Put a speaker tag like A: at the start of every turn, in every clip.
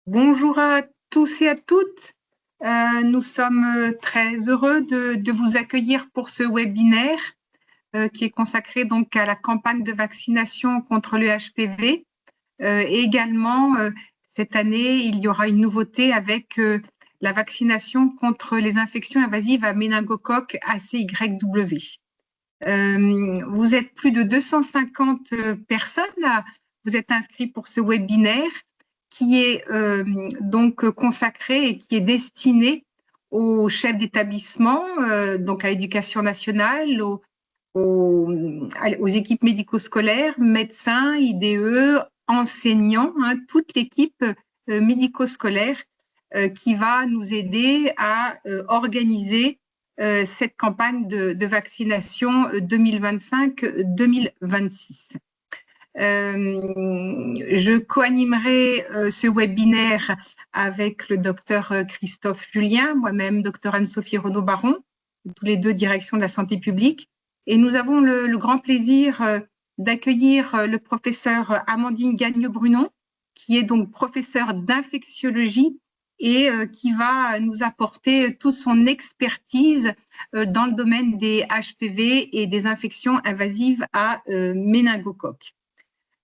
A: Bonjour à tous et à toutes. Nous sommes très heureux de vous accueillir pour ce webinaire qui est consacré donc à la campagne de vaccination contre le HPV. Et également, cette année, il y aura une nouveauté avec la vaccination contre les infections invasives à méningocoque ACYW. Vous êtes plus de 250 personnes, vous êtes inscrits pour ce webinaire qui est donc consacré et qui est destiné aux chefs d'établissement, donc à l'éducation nationale, aux équipes médico-scolaires, médecins, IDE, enseignants, toute l'équipe médico-scolaire qui va nous aider à organiser cette campagne de vaccination 2025-2026. Je co-animerai ce webinaire avec le docteur Christophe Julien, moi-même docteur Anne-Sophie Renaud-Baron, tous les deux direction de la santé publique. Et nous avons le grand plaisir d'accueillir le professeur Amandine Gagnon-Brunon, qui est donc professeur d'infectiologie et qui va nous apporter toute son expertise dans le domaine des HPV et des infections invasives à méningocoque.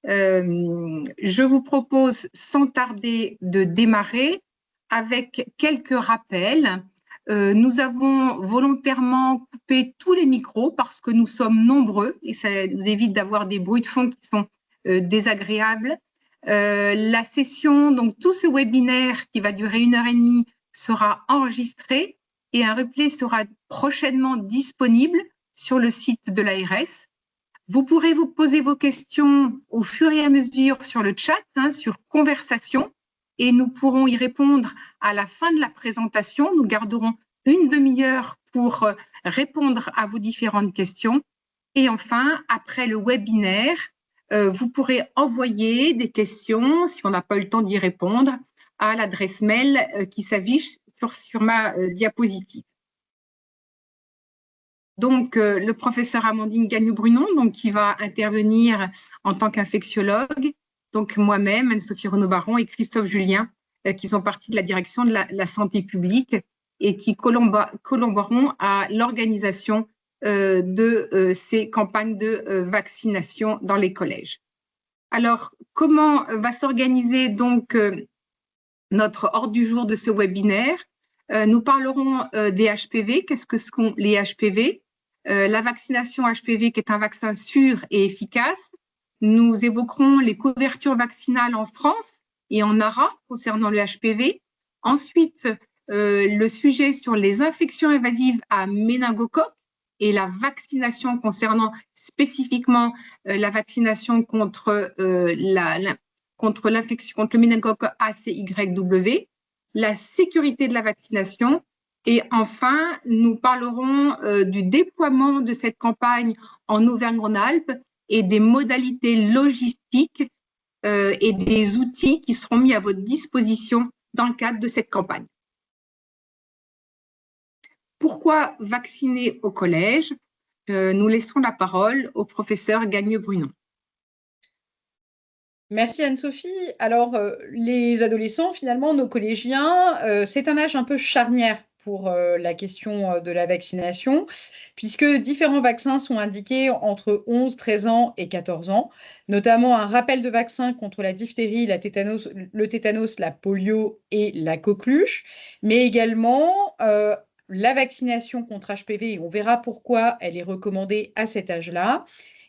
A: Je vous propose sans tarder de démarrer avec quelques rappels. Nous avons volontairement coupé tous les micros parce que nous sommes nombreux et ça nous évite d'avoir des bruits de fond qui sont désagréables. La session, donc tout ce webinaire qui va durer 1h30 sera enregistré et un replay sera prochainement disponible sur le site de l'ARS. Vous pourrez vous poser vos questions au fur et à mesure sur le chat, sur conversation, et nous pourrons y répondre à la fin de la présentation. Nous garderons une demi-heure pour répondre à vos différentes questions. Et enfin, après le webinaire, vous pourrez envoyer des questions, si on n'a pas eu le temps d'y répondre, à l'adresse mail qui s'affiche sur ma diapositive. Donc, le professeur Amandine Gagnon-Brunon, donc, qui va intervenir en tant qu'infectiologue, donc moi-même, Anne-Sophie Renaud-Baron et Christophe Julien, qui font partie de la direction de la santé publique et qui collaboreront à l'organisation de ces campagnes de vaccination dans les collèges. Alors, comment va s'organiser donc notre ordre du jour de ce webinaire? Nous parlerons des HPV. Qu'est-ce que sont les HPV? La vaccination HPV qui est un vaccin sûr et efficace. Nous évoquerons les couvertures vaccinales en France et en ARA concernant le HPV. Ensuite, le sujet sur les infections invasives à méningocoque et la vaccination concernant spécifiquement la vaccination contre contre le méningocoque ACYW, la sécurité de la vaccination. Et enfin, nous parlerons du déploiement de cette campagne en Auvergne-Rhône-Alpes et des modalités logistiques et des outils qui seront mis à votre disposition dans le cadre de cette campagne. Pourquoi vacciner au collège? Nous laisserons la parole au professeur Gagnon-Brunon.
B: Merci Anne-Sophie. Alors, les adolescents, finalement, nos collégiens, c'est un âge un peu charnière pour la question de la vaccination, puisque différents vaccins sont indiqués entre 11, 13 ans et 14 ans, notamment un rappel de vaccins contre la diphtérie, le tétanos, la polio et la coqueluche, mais également la vaccination contre HPV, et on verra pourquoi elle est recommandée à cet âge-là,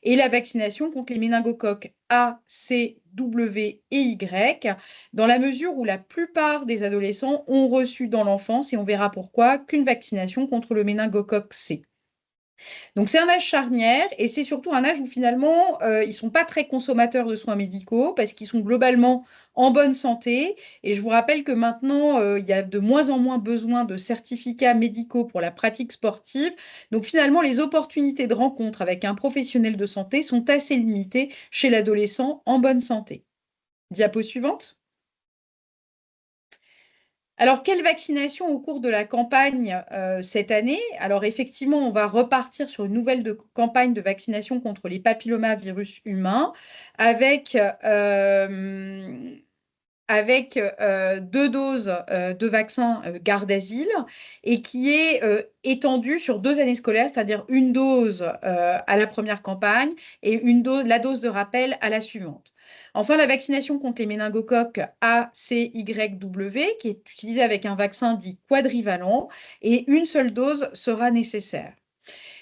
B: et la vaccination contre les méningocoques A, C, W et Y, dans la mesure où la plupart des adolescents ont reçu dans l'enfance, et on verra pourquoi, qu'une vaccination contre le méningocoque C. Donc c'est un âge charnière et c'est surtout un âge où finalement ils ne sont pas très consommateurs de soins médicaux parce qu'ils sont globalement en bonne santé. Et je vous rappelle que maintenant il y a de moins en moins besoin de certificats médicaux pour la pratique sportive. Donc finalement les opportunités de rencontre avec un professionnel de santé sont assez limitées chez l'adolescent en bonne santé. Diapo suivante. Alors, quelle vaccination au cours de la campagne cette année? Alors, effectivement, on va repartir sur une nouvelle campagne de vaccination contre les papillomavirus humains avec avec 2 doses de vaccin garde d'asile et qui est étendu sur 2 années scolaires, c'est-à-dire une dose à la première campagne et la dose de rappel à la suivante. Enfin, la vaccination contre les méningocoques A, C, Y, W, qui est utilisée avec un vaccin dit quadrivalent, et une seule dose sera nécessaire.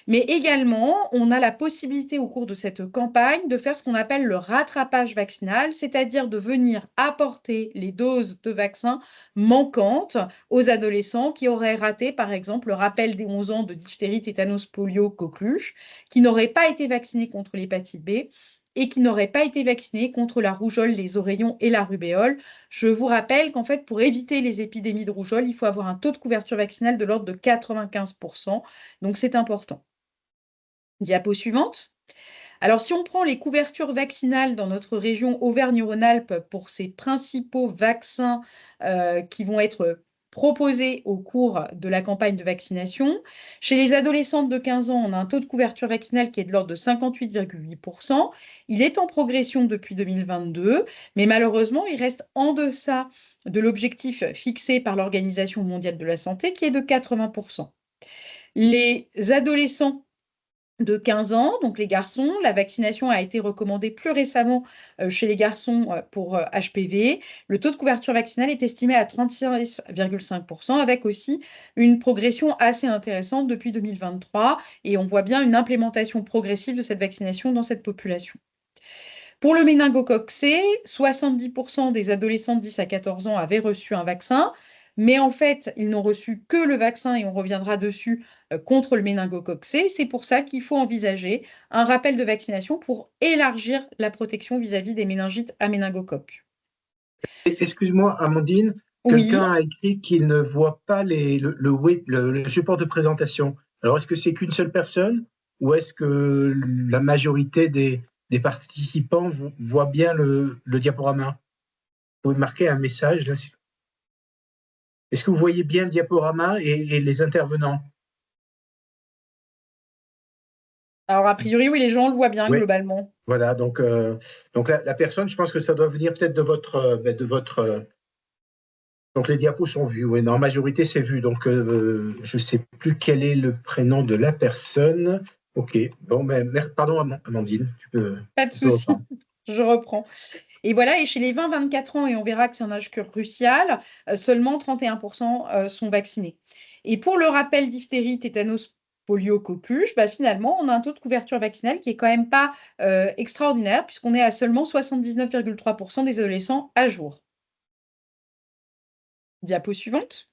B: Mais également, on a la possibilité au cours de cette campagne de faire ce qu'on appelle le rattrapage vaccinal, c'est-à-dire de venir apporter les doses de vaccins manquantes aux adolescents qui auraient raté, par exemple, le rappel des 11 ans de diphtérie, tétanos, polio, coqueluche, qui n'auraient pas été vaccinés contre l'hépatite B et qui n'auraient pas été vaccinés contre la rougeole, les oreillons et la rubéole. Je vous rappelle qu'en fait, pour éviter les épidémies de rougeole, il faut avoir un taux de couverture vaccinale de l'ordre de 95%. Donc, c'est important. Diapo suivante. Alors, si on prend les couvertures vaccinales dans notre région Auvergne-Rhône-Alpes pour ces principaux vaccins qui vont être proposés au cours de la campagne de vaccination, chez les adolescentes de 15 ans, on a un taux de couverture vaccinale qui est de l'ordre de 58,8%. Il est en progression depuis 2022, mais malheureusement, il reste en deçà de l'objectif fixé par l'Organisation mondiale de la santé qui est de 80%. Les adolescents de 15 ans, donc les garçons. La vaccination a été recommandée plus récemment chez les garçons pour HPV. Le taux de couverture vaccinale est estimé à 36,5%, avec aussi une progression assez intéressante depuis 2023. Et on voit bien une implémentation progressive de cette vaccination dans cette population. Pour le méningocoque C, 70% des adolescents de 10 à 14 ans avaient reçu un vaccin, mais en fait, ils n'ont reçu que le vaccin, et on reviendra dessus, contre le méningocoque C. C'est pour ça qu'il faut envisager un rappel de vaccination pour élargir la protection vis-à-vis des méningites à méningocoque.
C: Excuse-moi, Amandine,
B: Oui.
C: quelqu'un a écrit qu'il ne voit pas le support de présentation. Alors, est-ce que c'est qu'une seule personne ou est-ce que la majorité des participants voient bien le diaporama? Vous pouvez marquer un message là. Est-ce que vous voyez bien le diaporama et les intervenants?
B: Alors, a priori, oui, les gens le voient bien
C: Oui,
B: globalement.
C: voilà. Donc la personne, je pense que ça doit venir peut-être de votre. Donc les diapos sont vus, oui, en majorité c'est vu. Donc je ne sais plus quel est le prénom de la personne. Ok, bon, pardon Amandine,
B: Pas de
C: tu peux
B: souci,
C: reprendre.
B: je reprends. Et voilà, et chez les 20-24 ans, et on verra que c'est un âge crucial, seulement 31% sont vaccinés. Et pour le rappel diphtérie, tétanos, polio, coqueluche, bah, finalement, on a un taux de couverture vaccinale qui est quand même pas extraordinaire, puisqu'on est à seulement 79,3% des adolescents à jour. Diapo suivante.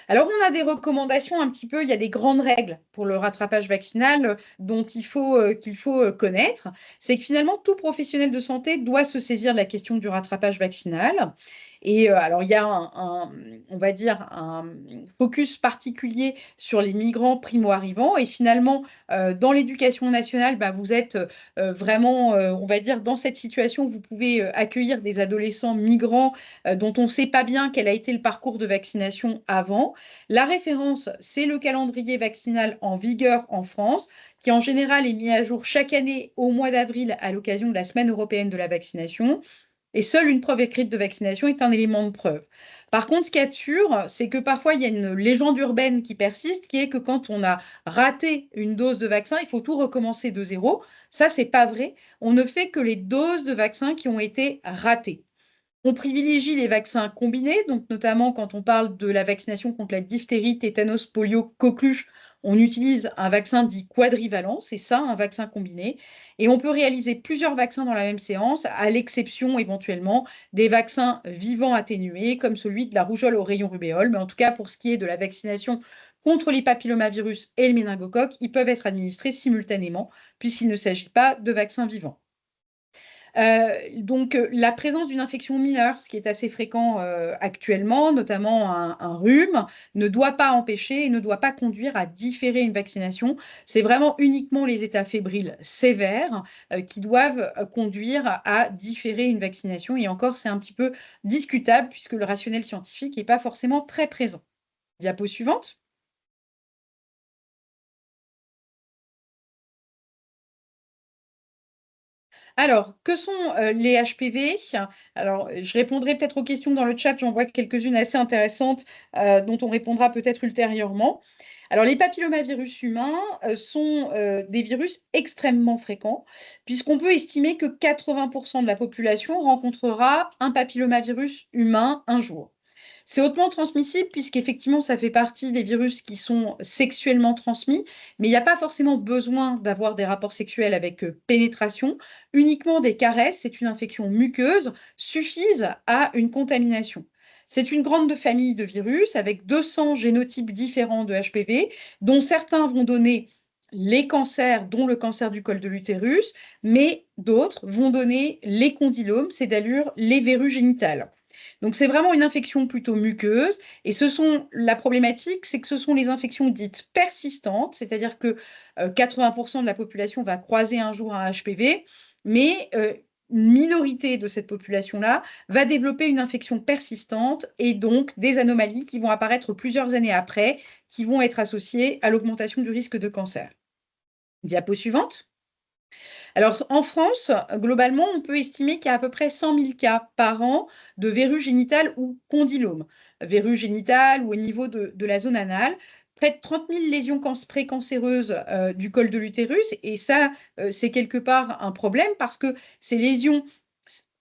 B: Alors, on a des recommandations un petit peu, il y a des grandes règles pour le rattrapage vaccinal dont qu'il faut connaître. C'est que finalement, tout professionnel de santé doit se saisir de la question du rattrapage vaccinal. Et alors, il y a on va dire, un focus particulier sur les migrants primo-arrivants. Et finalement, dans l'éducation nationale, bah, vous êtes vraiment, on va dire, dans cette situation, vous pouvez accueillir des adolescents migrants dont on ne sait pas bien quel a été le parcours de vaccination avant. La référence, c'est le calendrier vaccinal en vigueur en France, qui en général est mis à jour chaque année au mois d'avril à l'occasion de la Semaine européenne de la vaccination. Et seule une preuve écrite de vaccination est un élément de preuve. Par contre, ce qu'il y a de sûr, c'est que parfois, il y a une légende urbaine qui persiste, qui est que quand on a raté une dose de vaccin, il faut tout recommencer de zéro. Ça, c'est pas vrai. On ne fait que les doses de vaccin qui ont été ratées. On privilégie les vaccins combinés, donc notamment quand on parle de la vaccination contre la diphtérie, tétanos, polio, coqueluche, on utilise un vaccin dit quadrivalent, c'est ça, un vaccin combiné. Et on peut réaliser plusieurs vaccins dans la même séance, à l'exception éventuellement des vaccins vivants atténués, comme celui de la rougeole au rayon rubéole. Mais en tout cas, pour ce qui est de la vaccination contre les papillomavirus et le méningocoque, ils peuvent être administrés simultanément, puisqu'il ne s'agit pas de vaccins vivants. Donc, la présence d'une infection mineure, ce qui est assez fréquent actuellement, notamment un rhume, ne doit pas empêcher et ne doit pas conduire à différer une vaccination. C'est vraiment uniquement les états fébriles sévères qui doivent conduire à différer une vaccination. Et encore, c'est un petit peu discutable puisque le rationnel scientifique n'est pas forcément très présent. Diapo suivante. Alors, que sont les HPV? Alors, je répondrai peut-être aux questions dans le chat, j'en vois quelques-unes assez intéressantes dont on répondra peut-être ultérieurement. Alors, les papillomavirus humains sont des virus extrêmement fréquents, puisqu'on peut estimer que 80% de la population rencontrera un papillomavirus humain un jour. C'est hautement transmissible puisqu'effectivement, ça fait partie des virus qui sont sexuellement transmis, mais il n'y a pas forcément besoin d'avoir des rapports sexuels avec pénétration. Uniquement des caresses, c'est une infection muqueuse, suffisent à une contamination. C'est une grande famille de virus avec 200 génotypes différents de HPV, dont certains vont donner les cancers, dont le cancer du col de l'utérus, mais d'autres vont donner les condylomes, c'est-à-dire les verrues génitales. Donc, c'est vraiment une infection plutôt muqueuse. Et la problématique, c'est que ce sont les infections dites persistantes, c'est-à-dire que 80% de la population va croiser un jour un HPV, mais une minorité de cette population-là va développer une infection persistante et donc des anomalies qui vont apparaître plusieurs années après, qui vont être associées à l'augmentation du risque de cancer. Diapo suivante. Alors, en France, globalement, on peut estimer qu'il y a à peu près 100 000 cas par an de verrues génitales ou condylomes. Verrues génitales ou au niveau de la zone anale. Près de 30 000 lésions précancéreuses du col de l'utérus. Et ça, c'est quelque part un problème parce que ces lésions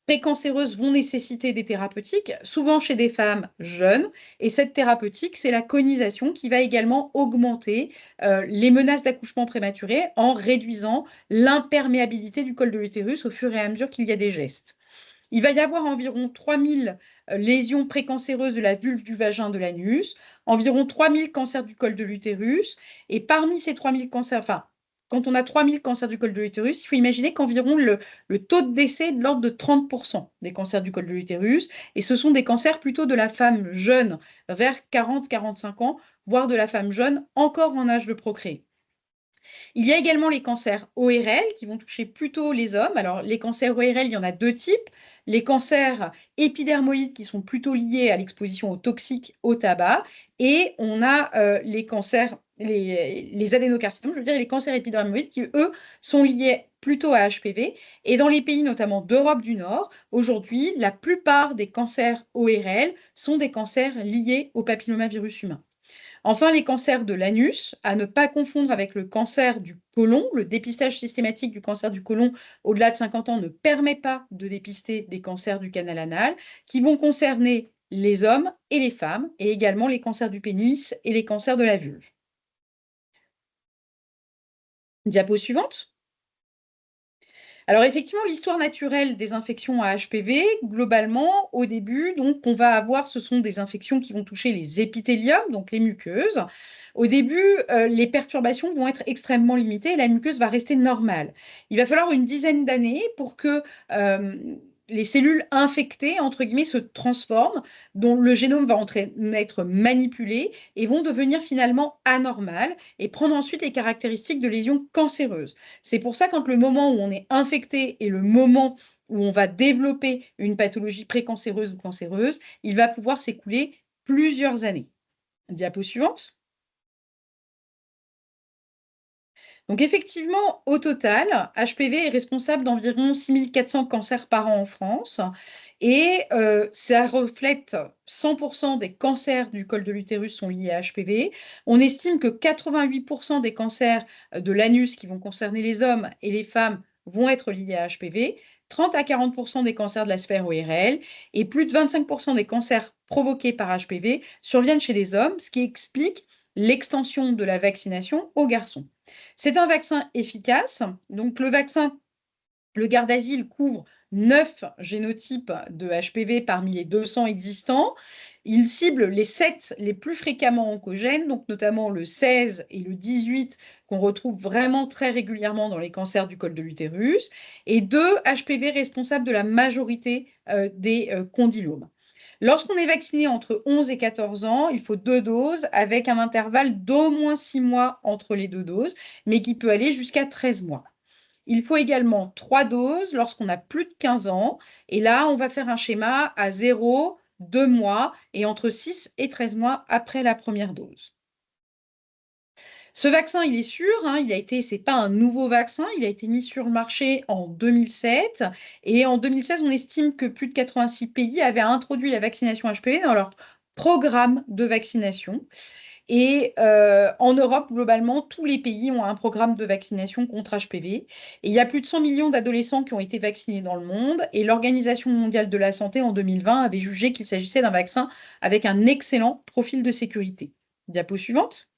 B: précancéreuses vont nécessiter des thérapeutiques, souvent chez des femmes jeunes. Et cette thérapeutique, c'est la conisation qui va également augmenter les menaces d'accouchement prématuré en réduisant l'imperméabilité du col de l'utérus au fur et à mesure qu'il y a des gestes. Il va y avoir environ 3000 lésions précancéreuses de la vulve, du vagin, de l'anus, environ 3000 cancers du col de l'utérus. Et parmi ces 3000 cancers, enfin, quand on a 3000 cancers du col de l'utérus, il faut imaginer qu'environ le taux de décès est de l'ordre de 30% des cancers du col de l'utérus. Et ce sont des cancers plutôt de la femme jeune, vers 40-45 ans, voire de la femme jeune encore en âge de procréer. Il y a également les cancers ORL qui vont toucher plutôt les hommes. Alors, les cancers ORL, il y en a deux types. Les cancers épidermoïdes qui sont plutôt liés à l'exposition aux toxiques, au tabac. Et on a les cancers, les adénocarcinomes, je veux dire, les cancers épidermoïdes qui, eux, sont liés plutôt à HPV. Et dans les pays notamment d'Europe du Nord, aujourd'hui, la plupart des cancers ORL sont des cancers liés au papillomavirus humain. Enfin, les cancers de l'anus, à ne pas confondre avec le cancer du côlon. Le dépistage systématique du cancer du côlon au-delà de 50 ans ne permet pas de dépister des cancers du canal anal, qui vont concerner les hommes et les femmes, et également les cancers du pénis et les cancers de la vulve. Diapo suivante. Alors effectivement, l'histoire naturelle des infections à HPV, globalement, au début, donc, on va avoir, ce sont des infections qui vont toucher les épithéliums, donc les muqueuses. Au début, les perturbations vont être extrêmement limitées et la muqueuse va rester normale. Il va falloir une dizaine d'années pour que les cellules infectées, entre guillemets, se transforment, dont le génome va être manipulé et vont devenir finalement anormales et prendre ensuite les caractéristiques de lésions cancéreuses. C'est pour ça, quand le moment où on est infecté et le moment où on va développer une pathologie précancéreuse ou cancéreuse, il va pouvoir s'écouler plusieurs années. Diapo suivante. Donc effectivement, au total, HPV est responsable d'environ 6400 cancers par an en France et ça reflète 100% des cancers du col de l'utérus sont liés à HPV. On estime que 88% des cancers de l'anus qui vont concerner les hommes et les femmes vont être liés à HPV, 30 à 40% des cancers de la sphère ORL et plus de 25% des cancers provoqués par HPV surviennent chez les hommes, ce qui explique l'extension de la vaccination aux garçons. C'est un vaccin efficace. Donc, le Gardasil couvre 9 génotypes de HPV parmi les 200 existants. Il cible les 7 les plus fréquemment oncogènes, donc notamment le 16 et le 18 qu'on retrouve vraiment très régulièrement dans les cancers du col de l'utérus, et 2 HPV responsables de la majorité des condylomes. Lorsqu'on est vacciné entre 11 et 14 ans, il faut 2 doses avec un intervalle d'au moins 6 mois entre les 2 doses, mais qui peut aller jusqu'à 13 mois. Il faut également 3 doses lorsqu'on a plus de 15 ans. Et là, on va faire un schéma à 0, 2 mois et entre 6 et 13 mois après la première dose. Ce vaccin, il est sûr, hein, c'est pas un nouveau vaccin, il a été mis sur le marché en 2007 et en 2016, on estime que plus de 86 pays avaient introduit la vaccination HPV dans leur programme de vaccination. Et en Europe, globalement, tous les pays ont un programme de vaccination contre HPV. Et il y a plus de 100 millions d'adolescents qui ont été vaccinés dans le monde. Et l'Organisation mondiale de la santé, en 2020, avait jugé qu'il s'agissait d'un vaccin avec un excellent profil de sécurité. Diapo suivante.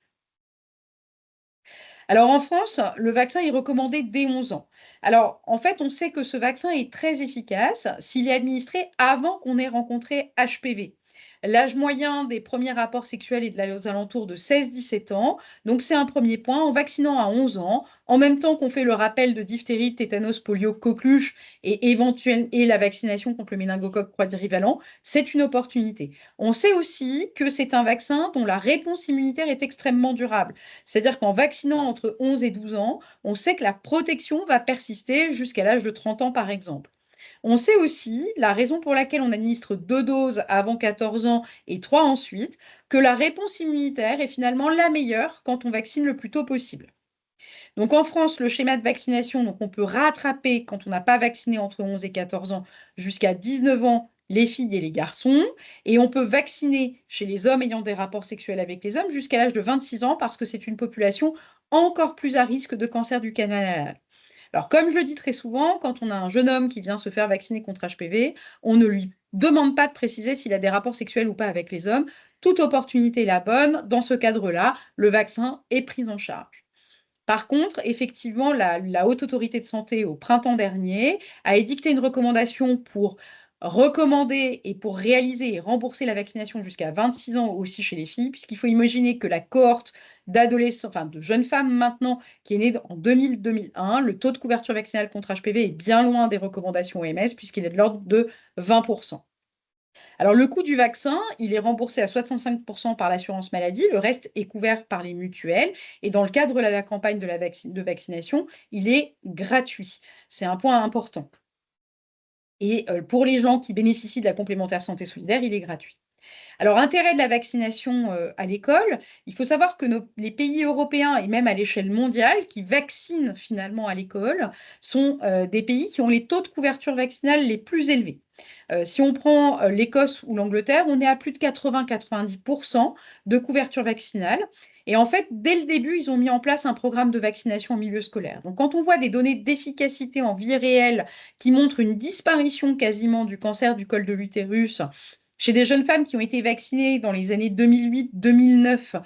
B: Alors en France, le vaccin est recommandé dès 11 ans. Alors en fait, on sait que ce vaccin est très efficace s'il est administré avant qu'on ait rencontré HPV. L'âge moyen des premiers rapports sexuels est aux alentours de 16-17 ans. Donc c'est un premier point. En vaccinant à 11 ans, en même temps qu'on fait le rappel de diphtérie, tétanos, polio, coqueluche et la vaccination contre le méningocoque quadrivalent, c'est une opportunité. On sait aussi que c'est un vaccin dont la réponse immunitaire est extrêmement durable. C'est-à-dire qu'en vaccinant entre 11 et 12 ans, on sait que la protection va persister jusqu'à l'âge de 30 ans, par exemple. On sait aussi, la raison pour laquelle on administre 2 doses avant 14 ans et 3 ensuite, que la réponse immunitaire est finalement la meilleure quand on vaccine le plus tôt possible. Donc en France, le schéma de vaccination, donc on peut rattraper quand on n'a pas vacciné entre 11 et 14 ans jusqu'à 19 ans les filles et les garçons, et on peut vacciner chez les hommes ayant des rapports sexuels avec les hommes jusqu'à l'âge de 26 ans parce que c'est une population encore plus à risque de cancer du canal anal. Alors, comme je le dis très souvent, quand on a un jeune homme qui vient se faire vacciner contre HPV, on ne lui demande pas de préciser s'il a des rapports sexuels ou pas avec les hommes. Toute opportunité est la bonne. Dans ce cadre-là, le vaccin est pris en charge. Par contre, effectivement, la Haute Autorité de Santé, au printemps dernier, a édicté une recommandation pour recommander et pour réaliser et rembourser la vaccination jusqu'à 26 ans aussi chez les filles, puisqu'il faut imaginer que la cohorte d'adolescents, enfin de jeunes femmes maintenant, qui est née en 2000-2001, le taux de couverture vaccinale contre HPV est bien loin des recommandations OMS, puisqu'il est de l'ordre de 20%. Alors, le coût du vaccin, il est remboursé à 65% par l'assurance maladie, le reste est couvert par les mutuelles. Et dans le cadre de la campagne de vaccination, il est gratuit. C'est un point important. Et pour les gens qui bénéficient de la complémentaire santé solidaire, il est gratuit. Alors, intérêt de la vaccination à l'école, il faut savoir que les pays européens et même à l'échelle mondiale qui vaccinent finalement à l'école sont des pays qui ont les taux de couverture vaccinale les plus élevés. Si on prend l'Écosse ou l'Angleterre, on est à plus de 80-90% de couverture vaccinale. Et en fait, dès le début, ils ont mis en place un programme de vaccination en milieu scolaire. Donc, quand on voit des données d'efficacité en vie réelle qui montrent une disparition quasiment du cancer du col de l'utérus chez des jeunes femmes qui ont été vaccinées dans les années 2008-2009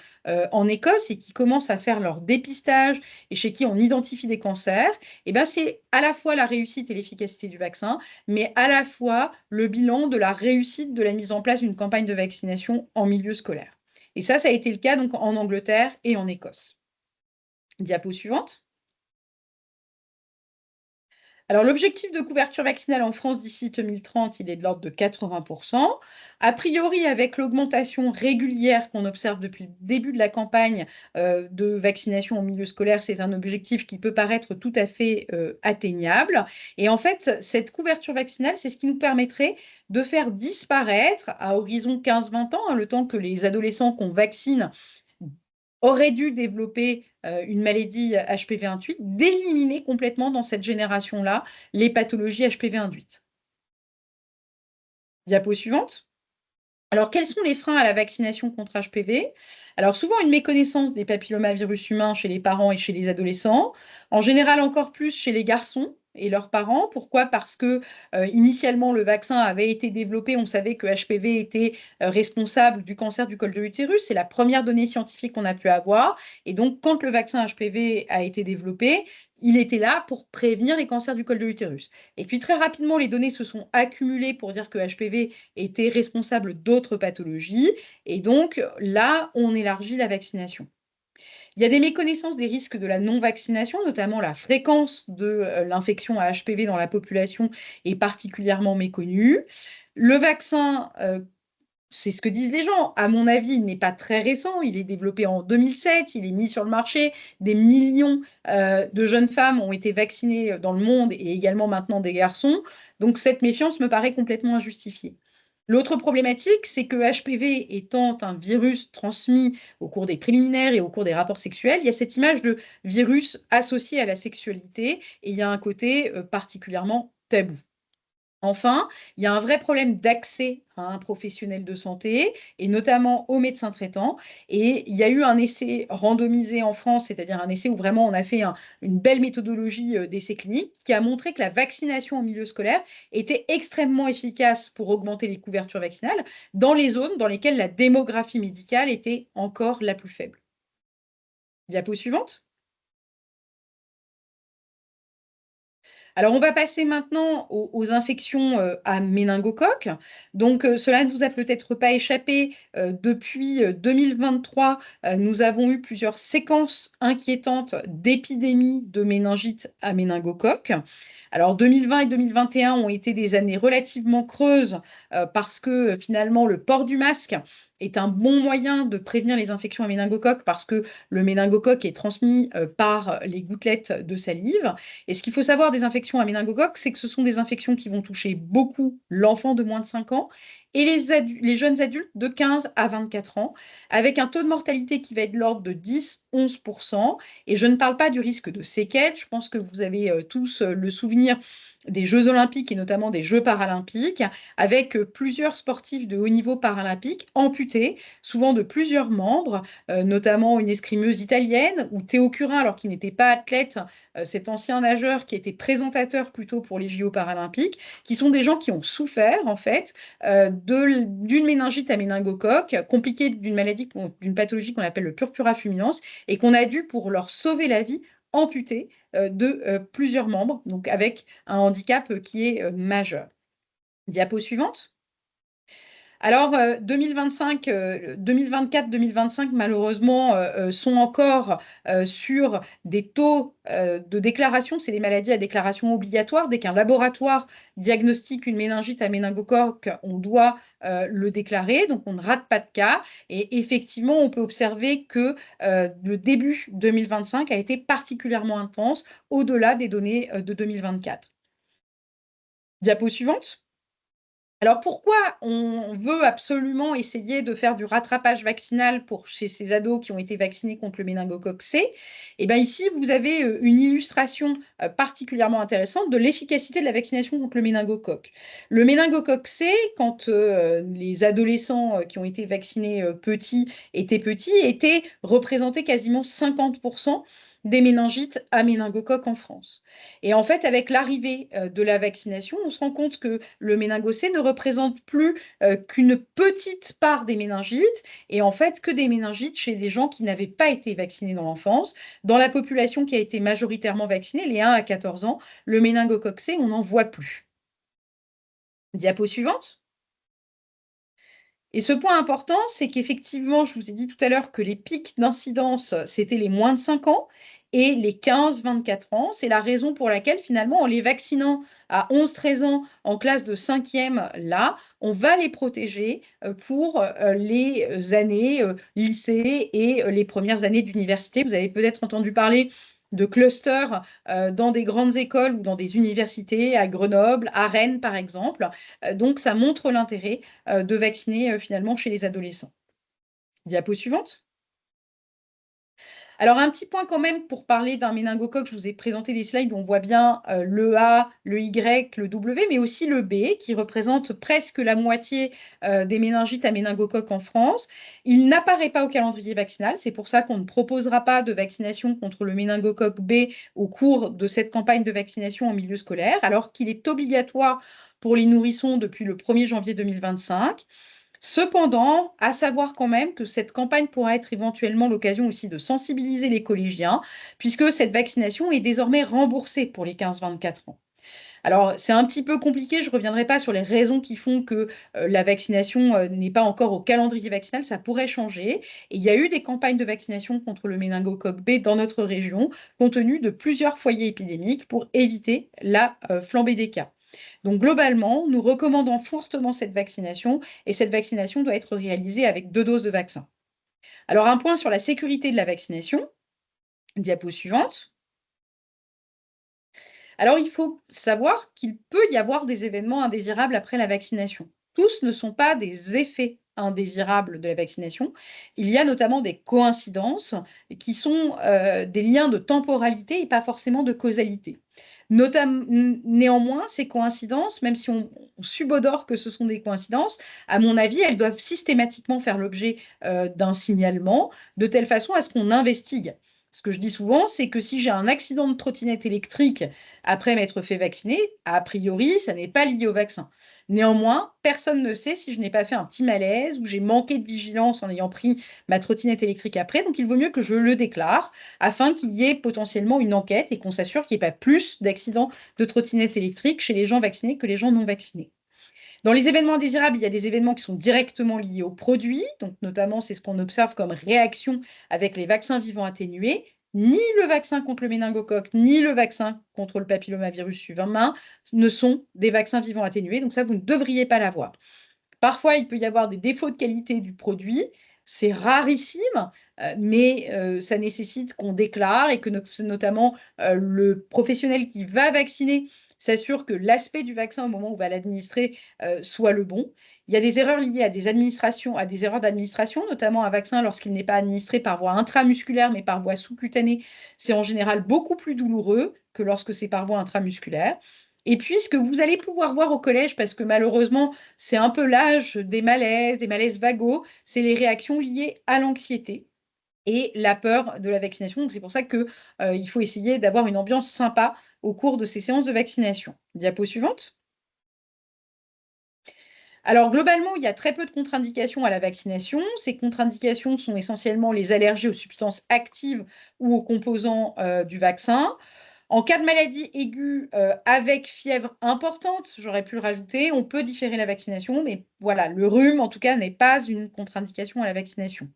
B: en Écosse et qui commencent à faire leur dépistage et chez qui on identifie des cancers, eh ben c'est à la fois la réussite et l'efficacité du vaccin, mais à la fois le bilan de la réussite de la mise en place d'une campagne de vaccination en milieu scolaire. Et ça a été le cas donc en Angleterre et en Écosse. Diapo suivante. Alors, l'objectif de couverture vaccinale en France d'ici 2030, il est de l'ordre de 80%. A priori, avec l'augmentation régulière qu'on observe depuis le début de la campagne de vaccination au milieu scolaire, c'est un objectif qui peut paraître tout à fait atteignable. Et en fait, cette couverture vaccinale, c'est ce qui nous permettrait de faire disparaître à horizon 15-20 ans, le temps que les adolescents qu'on vaccine aurait dû développer une maladie HPV induite, d'éliminer complètement dans cette génération-là les pathologies HPV induites. Diapo suivante. Alors, quels sont les freins à la vaccination contre HPV? Alors, souvent une méconnaissance des papillomavirus humains chez les parents et chez les adolescents, en général encore plus chez les garçons et leurs parents. Pourquoi? Parce que initialement, le vaccin avait été développé, on savait que HPV était responsable du cancer du col de l'utérus. C'est la première donnée scientifique qu'on a pu avoir. Et donc, quand le vaccin HPV a été développé, il était là pour prévenir les cancers du col de l'utérus. Et puis, très rapidement, les données se sont accumulées pour dire que HPV était responsable d'autres pathologies. Et donc, là, on élargit la vaccination. Il y a des méconnaissances des risques de la non-vaccination, notamment la fréquence de l'infection à HPV dans la population est particulièrement méconnue. Le vaccin, c'est ce que disent les gens, à mon avis, il n'est pas très récent, il est développé en 2007, il est mis sur le marché, des millions de jeunes femmes ont été vaccinées dans le monde et également maintenant des garçons, donc cette méfiance me paraît complètement injustifiée. L'autre problématique, c'est que HPV étant un virus transmis au cours des préliminaires et au cours des rapports sexuels, il y a cette image de virus associé à la sexualité et il y a un côté particulièrement tabou. Enfin, il y a un vrai problème d'accès à un professionnel de santé, et notamment aux médecins traitants. Et il y a eu un essai randomisé en France, c'est-à-dire un essai où vraiment on a fait une belle méthodologie d'essai clinique, qui a montré que la vaccination en milieu scolaire était extrêmement efficace pour augmenter les couvertures vaccinales dans les zones dans lesquelles la démographie médicale était encore la plus faible. Diapo suivante. Alors, on va passer maintenant aux infections à méningocoque. Donc, cela ne vous a peut-être pas échappé. Depuis 2023, nous avons eu plusieurs séquences inquiétantes d'épidémies de méningite à méningocoque. Alors, 2020 et 2021 ont été des années relativement creuses parce que finalement, le port du masque est un bon moyen de prévenir les infections à méningocoque parce que le méningocoque est transmis par les gouttelettes de salive. Et ce qu'il faut savoir des infections à méningocoque, c'est que ce sont des infections qui vont toucher beaucoup l'enfant de moins de 5 ans et les jeunes adultes de 15 à 24 ans, avec un taux de mortalité qui va être de l'ordre de 10-11%. Et je ne parle pas du risque de séquelles. Je pense que vous avez tous le souvenir des Jeux olympiques et notamment des Jeux paralympiques, avec plusieurs sportifs de haut niveau paralympique amputés, souvent de plusieurs membres, notamment une escrimeuse italienne ou Théo Curin, alors qu'il n'était pas athlète, cet ancien nageur qui était présentateur plutôt pour les JO paralympiques, qui sont des gens qui ont souffert en fait d'une méningite à méningocoque, compliquée d'une pathologie qu'on appelle le purpura fulminans, et qu'on a dû, pour leur sauver la vie, amputer de plusieurs membres, donc avec un handicap qui est majeur. Diapo suivante. Alors, 2025, 2024-2025, malheureusement, sont encore sur des taux de déclaration. C'est des maladies à déclaration obligatoire. Dès qu'un laboratoire diagnostique une méningite à méningocoque, on doit le déclarer. Donc, on ne rate pas de cas. Et effectivement, on peut observer que le début 2025 a été particulièrement intense, au-delà des données de 2024. Diapo suivante. Alors pourquoi on veut absolument essayer de faire du rattrapage vaccinal chez ces ados qui ont été vaccinés contre le méningocoque C? Eh bien ici, vous avez une illustration particulièrement intéressante de l'efficacité de la vaccination contre le méningocoque. Le méningocoque C, quand les adolescents qui ont été vaccinés étaient petits, était représenté quasiment 50% des méningites à méningocoque en France. Et en fait, avec l'arrivée de la vaccination, on se rend compte que le méningo-C ne représente plus qu'une petite part des méningites, et en fait que des méningites chez des gens qui n'avaient pas été vaccinés dans l'enfance. Dans la population qui a été majoritairement vaccinée, les 1 à 14 ans, le méningocoque C, on n'en voit plus. Diapo suivante. Et ce point important, c'est qu'effectivement, je vous ai dit tout à l'heure que les pics d'incidence, c'était les moins de 5 ans et les 15-24 ans. C'est la raison pour laquelle, finalement, en les vaccinant à 11-13 ans en classe de 5e, là, on va les protéger pour les années lycée et les premières années d'université. Vous avez peut-être entendu parler de clusters dans des grandes écoles ou dans des universités, à Grenoble, à Rennes, par exemple. Donc, ça montre l'intérêt de vacciner finalement chez les adolescents. Diapo suivante. Alors, un petit point quand même pour parler d'un méningocoque, je vous ai présenté des slides où on voit bien le A, le Y, le W, mais aussi le B, qui représente presque la moitié des méningites à méningocoque en France. Il n'apparaît pas au calendrier vaccinal, c'est pour ça qu'on ne proposera pas de vaccination contre le méningocoque B au cours de cette campagne de vaccination en milieu scolaire, alors qu'il est obligatoire pour les nourrissons depuis le 1er janvier 2025. Cependant, à savoir quand même que cette campagne pourra être éventuellement l'occasion aussi de sensibiliser les collégiens, puisque cette vaccination est désormais remboursée pour les 15-24 ans. Alors, c'est un petit peu compliqué, je ne reviendrai pas sur les raisons qui font que la vaccination n'est pas encore au calendrier vaccinal, ça pourrait changer. Et il y a eu des campagnes de vaccination contre le méningocoque B dans notre région, compte tenu de plusieurs foyers épidémiques pour éviter la flambée des cas. Donc, globalement, nous recommandons fortement cette vaccination et cette vaccination doit être réalisée avec 2 doses de vaccin. Alors, un point sur la sécurité de la vaccination. Diapo suivante. Alors, il faut savoir qu'il peut y avoir des événements indésirables après la vaccination. tous ne sont pas des effets indésirables de la vaccination. Il y a notamment des coïncidences qui sont des liens de temporalité et pas forcément de causalité. Néanmoins, ces coïncidences, même si on subodore que ce sont des coïncidences, à mon avis, elles doivent systématiquement faire l'objet d'un signalement, de telle façon à ce qu'on investigue. Ce que je dis souvent, c'est que si j'ai un accident de trottinette électrique après m'être fait vacciner, a priori, ça n'est pas lié au vaccin. Néanmoins, personne ne sait si je n'ai pas fait un petit malaise ou j'ai manqué de vigilance en ayant pris ma trottinette électrique après. Donc, il vaut mieux que je le déclare afin qu'il y ait potentiellement une enquête et qu'on s'assure qu'il n'y ait pas plus d'accidents de trottinette électrique chez les gens vaccinés que les gens non vaccinés. Dans les événements indésirables, il y a des événements qui sont directement liés aux produits. Donc, notamment, c'est ce qu'on observe comme réaction avec les vaccins vivants atténués. Ni le vaccin contre le méningocoque, ni le vaccin contre le papillomavirus humain ne sont des vaccins vivants atténués. Donc, ça, vous ne devriez pas l'avoir. Parfois, il peut y avoir des défauts de qualité du produit. C'est rarissime, mais ça nécessite qu'on déclare et que notamment le professionnel qui va vacciner s'assure que l'aspect du vaccin au moment où on va l'administrer soit le bon. Il y a des erreurs liées à des administrations, à des erreurs d'administration, notamment un vaccin lorsqu'il n'est pas administré par voie intramusculaire mais par voie sous-cutanée, c'est en général beaucoup plus douloureux que lorsque c'est par voie intramusculaire. Et puis, ce que vous allez pouvoir voir au collège, parce que malheureusement, c'est un peu l'âge des malaises vagos, c'est les réactions liées à l'anxiété et la peur de la vaccination. Donc, c'est pour ça qu'il faut essayer d'avoir une ambiance sympa au cours de ces séances de vaccination. Diapo suivante. Alors, globalement, il y a très peu de contre-indications à la vaccination. Ces contre-indications sont essentiellement les allergies aux substances actives ou aux composants du vaccin. En cas de maladie aiguë avec fièvre importante, j'aurais pu le rajouter, on peut différer la vaccination, mais voilà, le rhume, en tout cas, n'est pas une contre-indication à la vaccination.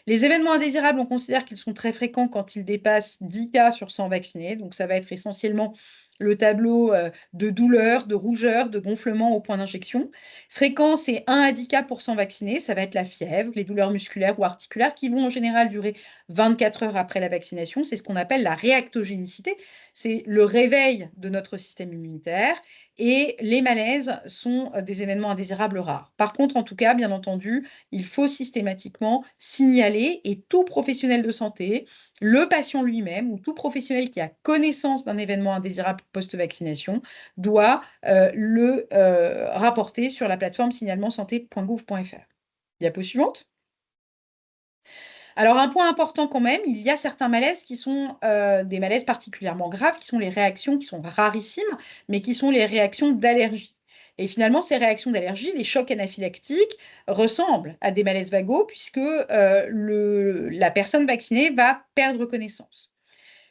B: Les événements indésirables, on considère qu'ils sont très fréquents quand ils dépassent 10 cas sur 100 vaccinés. Donc, ça va être essentiellement le tableau de douleur, de rougeur, de gonflement au point d'injection. Fréquent, c'est 1 à 10 cas pour 100 vaccinés. Ça va être la fièvre, les douleurs musculaires ou articulaires qui vont en général durer 24 heures après la vaccination. C'est ce qu'on appelle la réactogénicité. C'est le réveil de notre système immunitaire. Et les malaises sont des événements indésirables rares. Par contre, en tout cas, bien entendu, il faut systématiquement signaler et tout professionnel de santé, le patient lui-même ou tout professionnel qui a connaissance d'un événement indésirable post-vaccination doit le rapporter sur la plateforme signalement-santé.gouv.fr. Diapo suivante. Alors, un point important quand même, il y a certains malaises qui sont des malaises particulièrement graves, qui sont les réactions qui sont rarissimes, mais qui sont les réactions d'allergie. Et finalement, ces réactions d'allergie, les chocs anaphylactiques, ressemblent à des malaises vagaux puisque la personne vaccinée va perdre connaissance.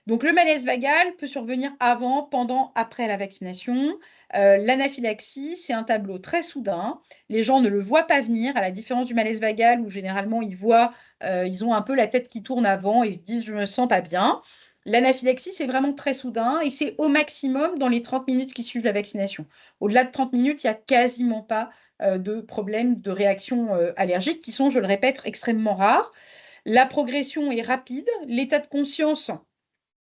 B: Donc, le malaise vagal peut survenir avant, pendant, après la vaccination. L'anaphylaxie, c'est un tableau très soudain. Les gens ne le voient pas venir, à la différence du malaise vagal où généralement ils ont un peu la tête qui tourne avant et se disent « je me sens pas bien ». L'anaphylaxie, c'est vraiment très soudain et c'est au maximum dans les 30 minutes qui suivent la vaccination. Au-delà de 30 minutes, il n'y a quasiment pas de problème de réaction allergique qui sont, je le répète, extrêmement rares. La progression est rapide. L'état de conscience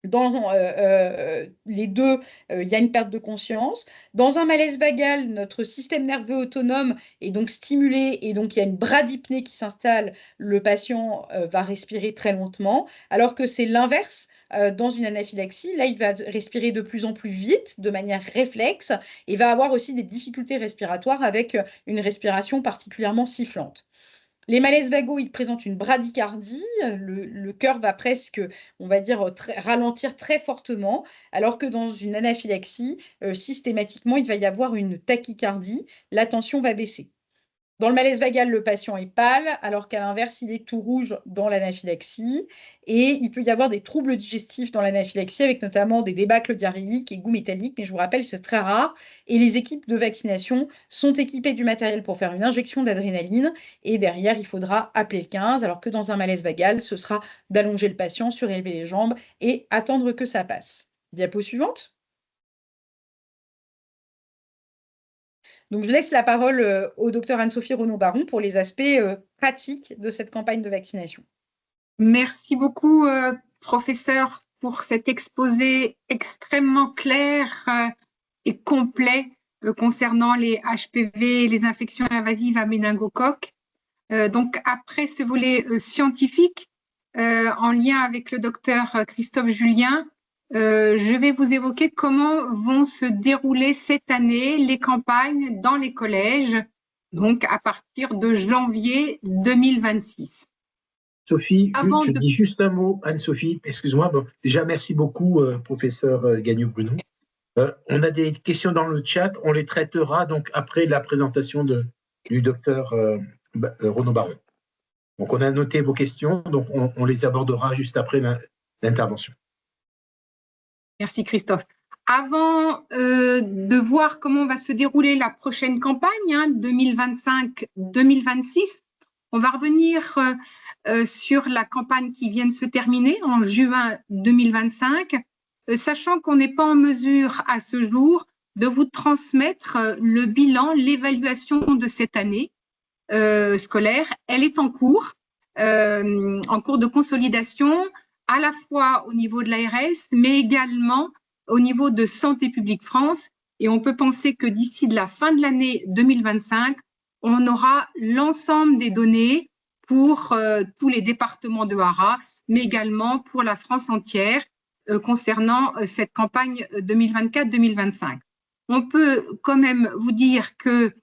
B: dans les deux, il y a une perte de conscience. Dans un malaise vagal, notre système nerveux autonome est donc stimulé et donc il y a une bradypnée qui s'installe. Le patient va respirer très lentement, alors que c'est l'inverse. Dans une anaphylaxie, là, il va respirer de plus en plus vite, de manière réflexe, et va avoir aussi des difficultés respiratoires avec une respiration particulièrement sifflante. Les malaises vagaux, ils présentent une bradycardie. Le cœur va presque, on va dire, ralentir très fortement, alors que dans une anaphylaxie, systématiquement, il va y avoir une tachycardie. La tension va baisser. Dans le malaise vagal, le patient est pâle, alors qu'à l'inverse, il est tout rouge dans l'anaphylaxie. Et il peut y avoir des troubles digestifs dans l'anaphylaxie, avec notamment des débâcles diarrhéiques et goût métallique. Mais je vous rappelle, c'est très rare. Et les équipes de vaccination sont équipées du matériel pour faire une injection d'adrénaline. Et derrière, il faudra appeler le 15, alors que dans un malaise vagal, ce sera d'allonger le patient, surélever les jambes et attendre que ça passe. Diapo suivante. Donc, je laisse la parole au docteur Anne-Sophie Renaud-Baron pour les aspects pratiques de cette campagne de vaccination.
A: Merci beaucoup, professeur, pour cet exposé extrêmement clair et complet concernant les HPV et les infections invasives à méningocoque. Donc, après ce volet scientifique, en lien avec le docteur Christophe Julien, je vais vous évoquer comment vont se dérouler cette année les campagnes dans les collèges, donc à partir de janvier 2026.
C: Sophie, je dis juste un mot, Anne-Sophie, excuse-moi. Bon, déjà, merci beaucoup, professeur Gagnon-Brunon. On a des questions dans le chat, on les traitera donc après la présentation du docteur Renaud Baron. Donc, on a noté vos questions, donc on les abordera juste après l'intervention.
A: Merci Christophe. Avant de voir comment va se dérouler la prochaine campagne, 2025-2026, on va revenir sur la campagne qui vient de se terminer en juin 2025, sachant qu'on n'est pas en mesure à ce jour de vous transmettre le bilan, l'évaluation de cette année scolaire. Elle est en cours de consolidation, à la fois au niveau de l'ARS, mais également au niveau de Santé publique France. Et on peut penser que d'ici la fin de l'année 2025, on aura l'ensemble des données pour tous les départements de Hara, mais également pour la France entière concernant cette campagne 2024-2025. On peut quand même vous dire que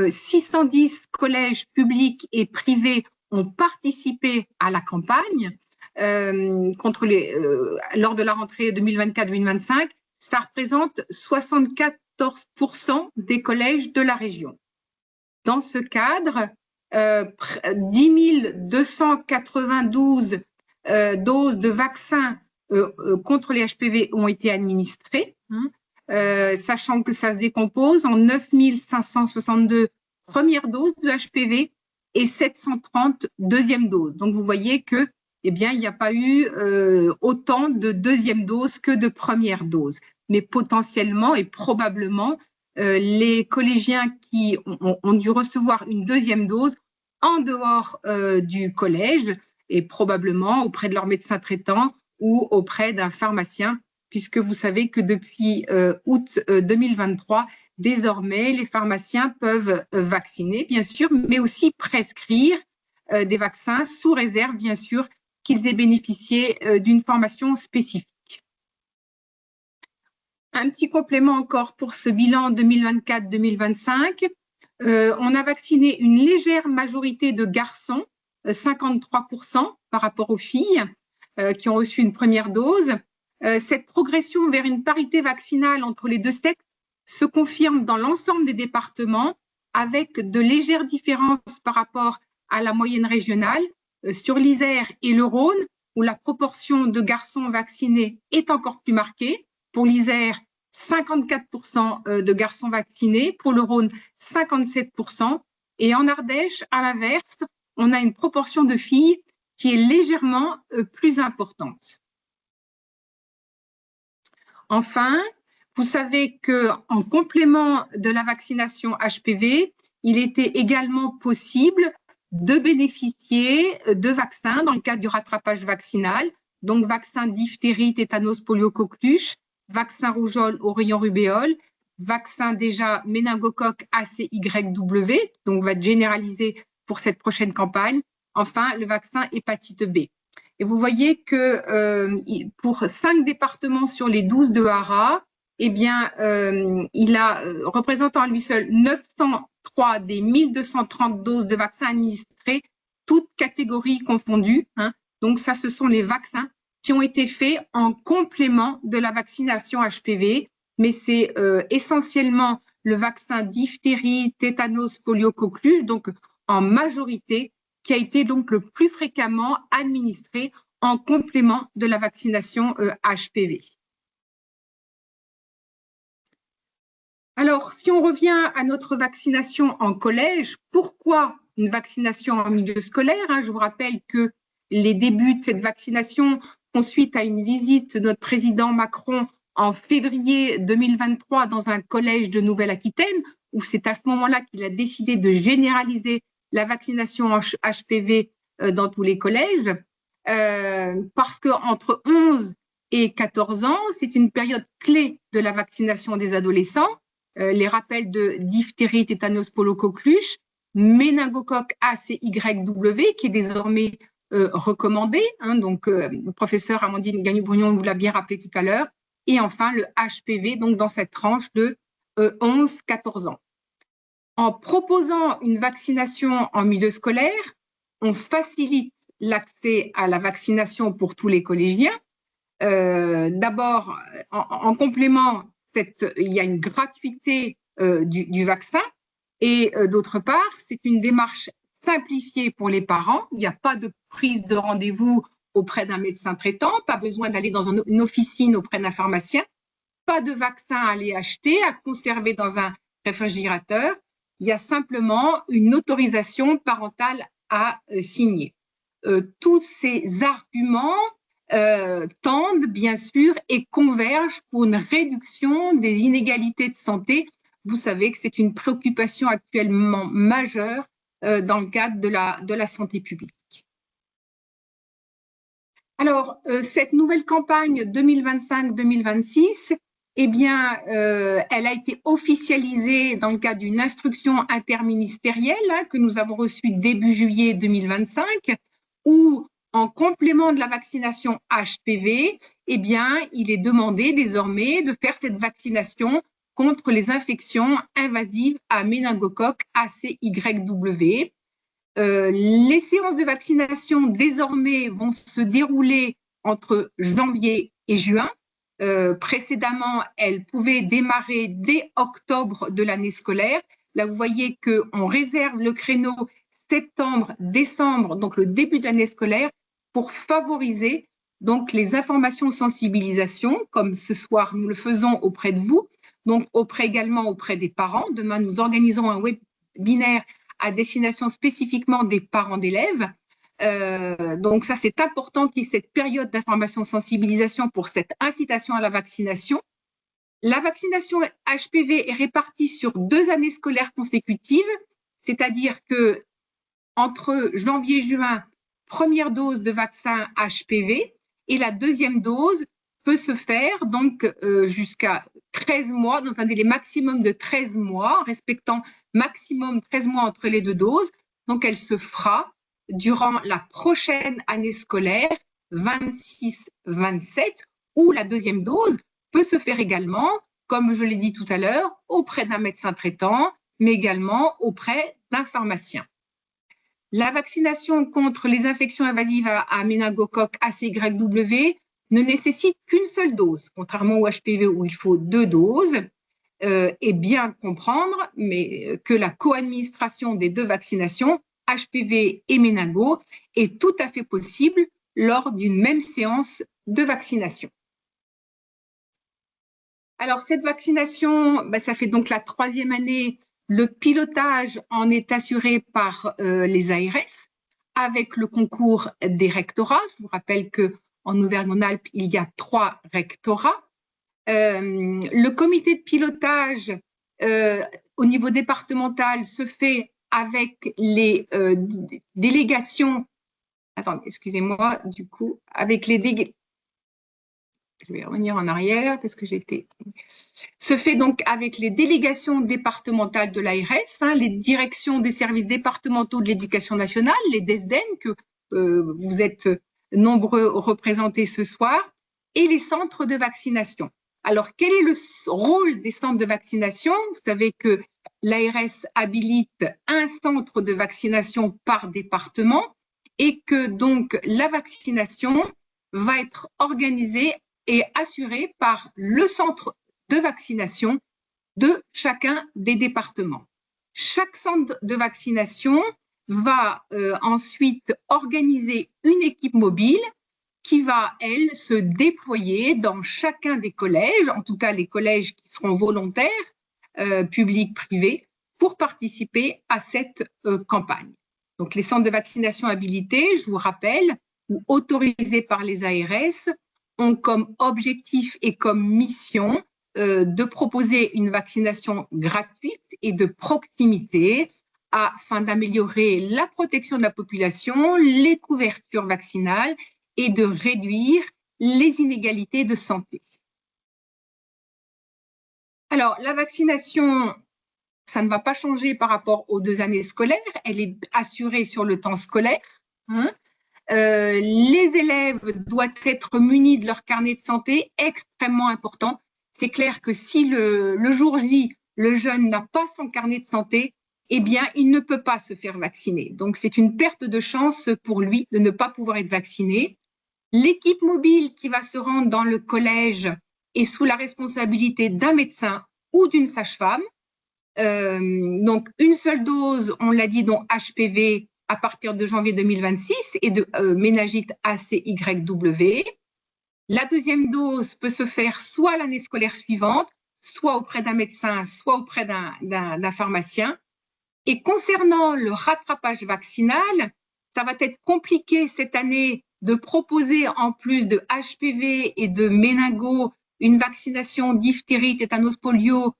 A: 610 collèges publics et privés ont participé à la campagne lors de la rentrée 2024-2025. Ça représente 74% des collèges de la région. Dans ce cadre, 10 292 doses de vaccins contre les HPV ont été administrées, sachant que ça se décompose en 9 562 premières doses de HPV et 730 deuxièmes doses. Donc, vous voyez que, il n'y a pas eu autant de deuxième doses que de premières doses. Mais potentiellement et probablement, les collégiens qui ont dû recevoir une deuxième dose en dehors du collège et probablement auprès de leur médecin traitant ou auprès d'un pharmacien, puisque vous savez que depuis août 2023, désormais, les pharmaciens peuvent vacciner, bien sûr, mais aussi prescrire des vaccins sous réserve, bien sûr, qu'ils aient bénéficié d'une formation spécifique. Un petit complément encore pour ce bilan 2024-2025. On a vacciné une légère majorité de garçons, 53% par rapport aux filles qui ont reçu une première dose. Cette progression vers une parité vaccinale entre les deux sexes se confirme dans l'ensemble des départements avec de légères différences par rapport à la moyenne régionale. Sur l'Isère et le Rhône, où la proportion de garçons vaccinés est encore plus marquée. Pour l'Isère, 54% de garçons vaccinés, pour le Rhône, 57%. Et en Ardèche, à l'inverse, on a une proportion de filles qui est légèrement plus importante. Enfin, vous savez qu'en complément de la vaccination HPV, il était également possible de bénéficier de vaccins dans le cadre du rattrapage vaccinal, donc vaccin diphtérie, tétanos, poliocoqueluche, vaccin rougeole, oreillon, rubéole, vaccin déjà méningocoque ACYW, donc va être généralisé pour cette prochaine campagne, enfin le vaccin hépatite B. Et vous voyez que pour 5 départements sur les 12 de Hara, il a représentant à lui seul 903 des 1230 doses de vaccins administrés, toutes catégories confondues. Donc ça, ce sont les vaccins qui ont été faits en complément de la vaccination HPV, mais c'est essentiellement le vaccin diphtérie, tétanos, poliocoqueluche, donc en majorité, qui a été donc le plus fréquemment administré en complément de la vaccination HPV. Alors, si on revient à notre vaccination en collège, pourquoi une vaccination en milieu scolaire? Je vous rappelle que les débuts de cette vaccination font suite à une visite de notre président Macron en février 2023 dans un collège de Nouvelle-Aquitaine, où c'est à ce moment-là qu'il a décidé de généraliser la vaccination en HPV dans tous les collèges, parce qu'entre 11 et 14 ans, c'est une période clé de la vaccination des adolescents. les rappels de diphtérie, tétanos, polocoqueluche, méningocoque ACYW, qui est désormais recommandé. Hein, donc, le professeur Amandine Gagnon-Brugnon vous l'a bien rappelé tout à l'heure. Et enfin, le HPV, donc dans cette tranche de 11-14 ans. En proposant une vaccination en milieu scolaire, on facilite l'accès à la vaccination pour tous les collégiens. D'abord, en complément, il y a une gratuité du vaccin et d'autre part, c'est une démarche simplifiée pour les parents. Il n'y a pas de prise de rendez-vous auprès d'un médecin traitant, pas besoin d'aller dans une officine auprès d'un pharmacien, pas de vaccin à aller acheter, à conserver dans un réfrigérateur. Il y a simplement une autorisation parentale à signer. Tous ces arguments tendent bien sûr et convergent pour une réduction des inégalités de santé. Vous savez que c'est une préoccupation actuellement majeure dans le cadre de la santé publique. Alors, cette nouvelle campagne 2025-2026, eh bien, elle a été officialisée dans le cadre d'une instruction interministérielle que nous avons reçue début juillet 2025, où, en complément de la vaccination HPV, eh bien, il est demandé désormais de faire cette vaccination contre les infections invasives à méningocoque ACYW. Les séances de vaccination désormais vont se dérouler entre janvier et juin. Précédemment, elles pouvaient démarrer dès octobre de l'année scolaire. Là, vous voyez qu'on réserve le créneau septembre, décembre, donc le début de l'année scolaire, pour favoriser donc les informations sensibilisation, comme ce soir nous le faisons auprès de vous, donc également auprès des parents. Demain, nous organisons un webinaire à destination spécifiquement des parents d'élèves. Donc ça, c'est important qu'il y ait cette période d'information sensibilisation pour cette incitation à la vaccination. La vaccination HPV est répartie sur 2 années scolaires consécutives, c'est-à-dire que entre janvier et juin, première dose de vaccin HPV et la deuxième dose peut se faire donc jusqu'à 13 mois, dans un délai maximum de 13 mois, respectant maximum 13 mois entre les 2 doses. Donc, elle se fera durant la prochaine année scolaire 26-27, où la deuxième dose peut se faire également, comme je l'ai dit tout à l'heure, auprès d'un médecin traitant, mais également auprès d'un pharmacien. La vaccination contre les infections invasives à méningocoque ACYW ne nécessite qu'une seule dose, contrairement au HPV où il faut 2 doses, et bien comprendre que la co-administration des 2 vaccinations, HPV et méningo, est tout à fait possible lors d'une même séance de vaccination. Alors, cette vaccination, ça fait donc la 3e année. Le pilotage en est assuré par les ARS avec le concours des rectorats. Je vous rappelle qu'en Auvergne-Rhône-Alpes, il y a 3 rectorats. Le comité de pilotage au niveau départemental se fait avec les délégations. Attendez, excusez-moi, du coup, avec les délégations. Je vais revenir en arrière parce que se fait donc avec les délégations départementales de l'ARS, les directions des services départementaux de l'éducation nationale, les DESDEN, que vous êtes nombreux représentés ce soir, et les centres de vaccination. Alors, quel est le rôle des centres de vaccination? Vous savez que l'ARS habilite un centre de vaccination par département et que donc la vaccination va être organisée et assurée par le centre de vaccination de chacun des départements. Chaque centre de vaccination va ensuite organiser une équipe mobile qui va, elle, se déployer dans chacun des collèges, en tout cas les collèges qui seront volontaires, publics, privés, pour participer à cette campagne. Donc les centres de vaccination habilités, je vous rappelle, ou autorisés par les ARS, ont comme objectif et comme mission de proposer une vaccination gratuite et de proximité afin d'améliorer la protection de la population, les couvertures vaccinales et de réduire les inégalités de santé. Alors, la vaccination, ça ne va pas changer par rapport aux 2 années scolaires. Elle est assurée sur le temps scolaire. Hein. Les élèves doivent être munis de leur carnet de santé, extrêmement important. C'est clair que si le jour J, le jeune n'a pas son carnet de santé, eh bien, il ne peut pas se faire vacciner. Donc, c'est une perte de chance pour lui de ne pas pouvoir être vacciné. L'équipe mobile qui va se rendre dans le collège est sous la responsabilité d'un médecin ou d'une sage-femme. Donc, une seule dose, on l'a dit, dont HPV à partir de janvier 2026 et de méningite ACYW. La deuxième dose peut se faire soit l'année scolaire suivante, soit auprès d'un médecin, soit auprès d'un pharmacien. Et concernant le rattrapage vaccinal, ça va être compliqué cette année de proposer en plus de HPV et de méningo une vaccination diphtérie, tétanos, polio,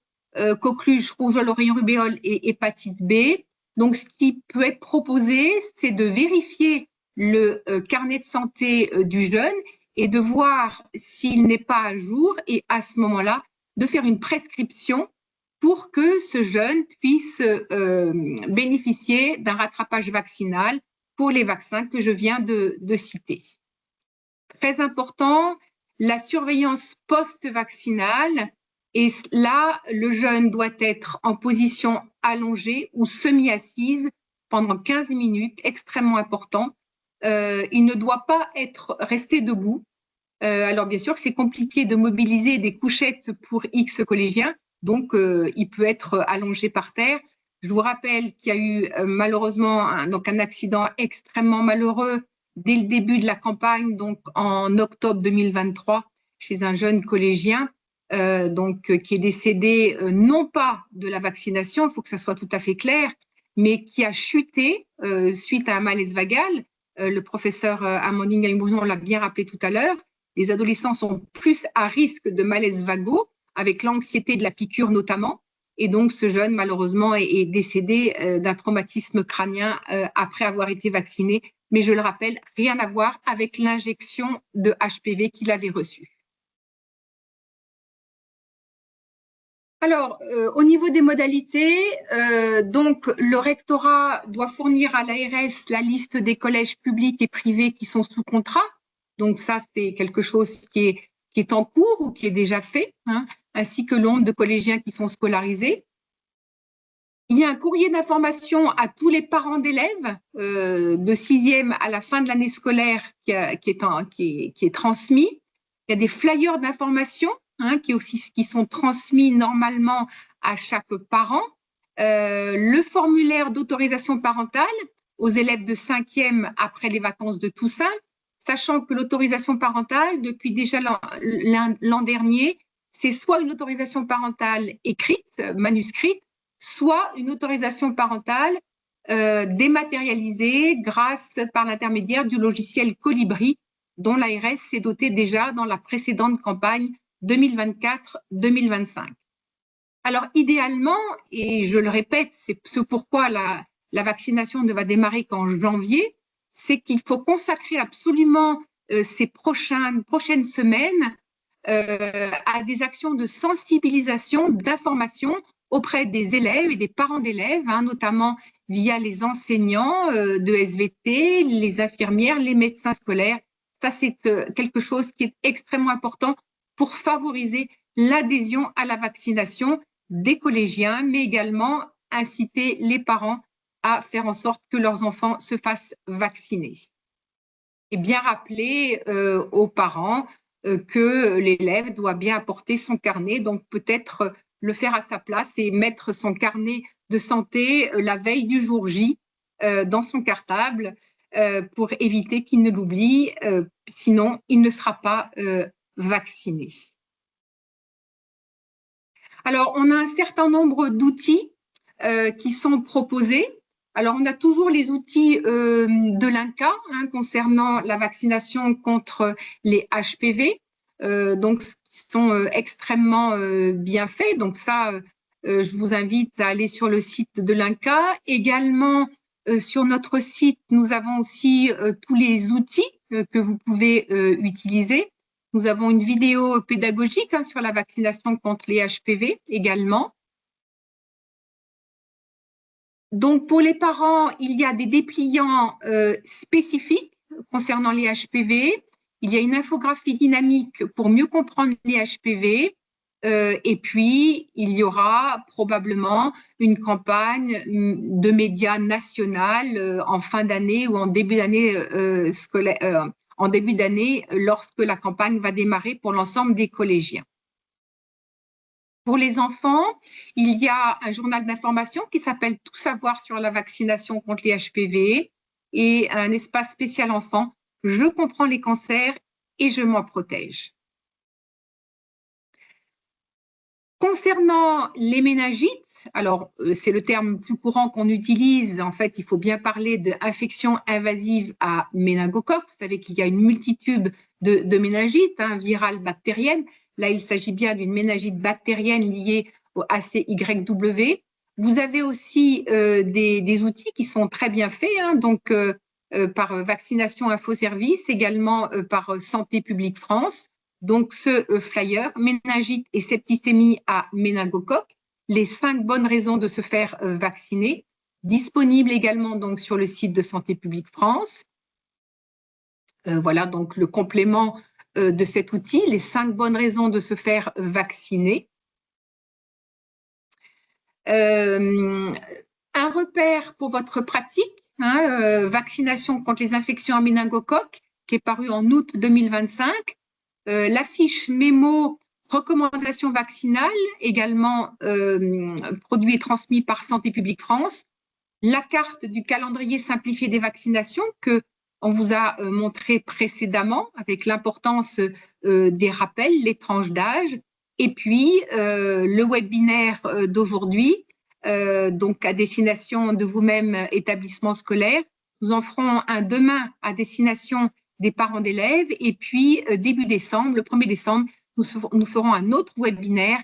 A: coqueluche, rougeole, oreillon, rubéole et hépatite B. Donc, ce qui peut être proposé, c'est de vérifier le carnet de santé du jeune et de voir s'il n'est pas à jour et à ce moment-là, de faire une prescription pour que ce jeune puisse bénéficier d'un rattrapage vaccinal pour les vaccins que je viens de citer. Très important, la surveillance post-vaccinale. Et là, le jeune doit être en position allongée ou semi-assise pendant 15 minutes, extrêmement important. Il ne doit pas être resté debout. Alors, bien sûr, c'est compliqué de mobiliser des couchettes pour X collégiens, donc il peut être allongé par terre. Je vous rappelle qu'il y a eu malheureusement un accident extrêmement malheureux dès le début de la campagne, donc en octobre 2023, chez un jeune collégien. Qui est décédé non pas de la vaccination, il faut que ça soit tout à fait clair, mais qui a chuté suite à un malaise vagal. Le professeur Amandine Gagnon l'a bien rappelé tout à l'heure. Les adolescents sont plus à risque de malaises vagaux, avec l'anxiété de la piqûre notamment. Et donc, ce jeune, malheureusement, est décédé d'un traumatisme crânien après avoir été vacciné. Mais je le rappelle, rien à voir avec l'injection de HPV qu'il avait reçue. Alors, au niveau des modalités, donc le rectorat doit fournir à l'ARS la liste des collèges publics et privés qui sont sous contrat. Donc ça, c'est quelque chose qui est en cours ou qui est déjà fait, hein, ainsi que le nombre de collégiens qui sont scolarisés. Il y a un courrier d'information à tous les parents d'élèves de 6e à la fin de l'année scolaire qui est transmis. Il y a des flyers d'information qui sont transmis normalement à chaque parent. Le formulaire d'autorisation parentale aux élèves de 5e après les vacances de Toussaint, sachant que l'autorisation parentale, depuis déjà l'an dernier, c'est soit une autorisation parentale écrite, manuscrite, soit une autorisation parentale dématérialisée grâce par l'intermédiaire du logiciel Colibri, dont l'ARS s'est dotée déjà dans la précédente campagne 2024-2025. Alors, idéalement, et je le répète, c'est ce pourquoi la vaccination ne va démarrer qu'en janvier, c'est qu'il faut consacrer absolument ces prochaines semaines à des actions de sensibilisation, d'information auprès des élèves et des parents d'élèves, notamment via les enseignants de SVT, les infirmières, les médecins scolaires. Ça, c'est quelque chose qui est extrêmement important pour favoriser l'adhésion à la vaccination des collégiens, mais également inciter les parents à faire en sorte que leurs enfants se fassent vacciner. Et bien rappeler aux parents que l'élève doit bien apporter son carnet, donc peut-être le faire à sa place et mettre son carnet de santé la veille du jour J dans son cartable pour éviter qu'il ne l'oublie, sinon il ne sera pas vacciné. Alors, on a un certain nombre d'outils qui sont proposés. Alors, on a toujours les outils de l'INCa concernant la vaccination contre les HPV, donc qui sont extrêmement bien faits. Donc ça, je vous invite à aller sur le site de l'INCa. Également, sur notre site, nous avons aussi tous les outils que vous pouvez utiliser. Nous avons une vidéo pédagogique sur la vaccination contre les HPV également. Donc, pour les parents, il y a des dépliants spécifiques concernant les HPV. Il y a une infographie dynamique pour mieux comprendre les HPV. Et puis, il y aura probablement une campagne de médias nationale en fin d'année ou en début d'année scolaire, en début d'année lorsque la campagne va démarrer pour l'ensemble des collégiens. Pour les enfants, il y a un journal d'information qui s'appelle Tout savoir sur la vaccination contre les HPV et un espace spécial enfant. Je comprends les cancers et je m'en protège. Concernant les méningites, alors c'est le terme plus courant qu'on utilise. En fait, il faut bien parler d'infection invasive à méningocoque. Vous savez qu'il y a une multitude de méningites, virales, bactériennes. Là, il s'agit bien d'une méningite bactérienne liée au ACYW. Vous avez aussi des outils qui sont très bien faits, donc par Vaccination Info Service, également par Santé publique France. Donc ce flyer, méningite et septicémie à méningocoque, les 5 bonnes raisons de se faire vacciner, disponible également donc sur le site de Santé publique France. Voilà donc le complément de cet outil, les 5 bonnes raisons de se faire vacciner. Un repère pour votre pratique, vaccination contre les infections à méningocoque, qui est paru en août 2025. L'affiche mémo recommandation vaccinale, également produit et transmis par Santé publique France. La carte du calendrier simplifié des vaccinations que on vous a montré précédemment avec l'importance des rappels, les tranches d'âge. Et puis, le webinaire d'aujourd'hui, donc à destination de vous-même, établissement scolaire. Nous en ferons un demain à destination des parents d'élèves. Et puis, début décembre, le 1er décembre, nous ferons un autre webinaire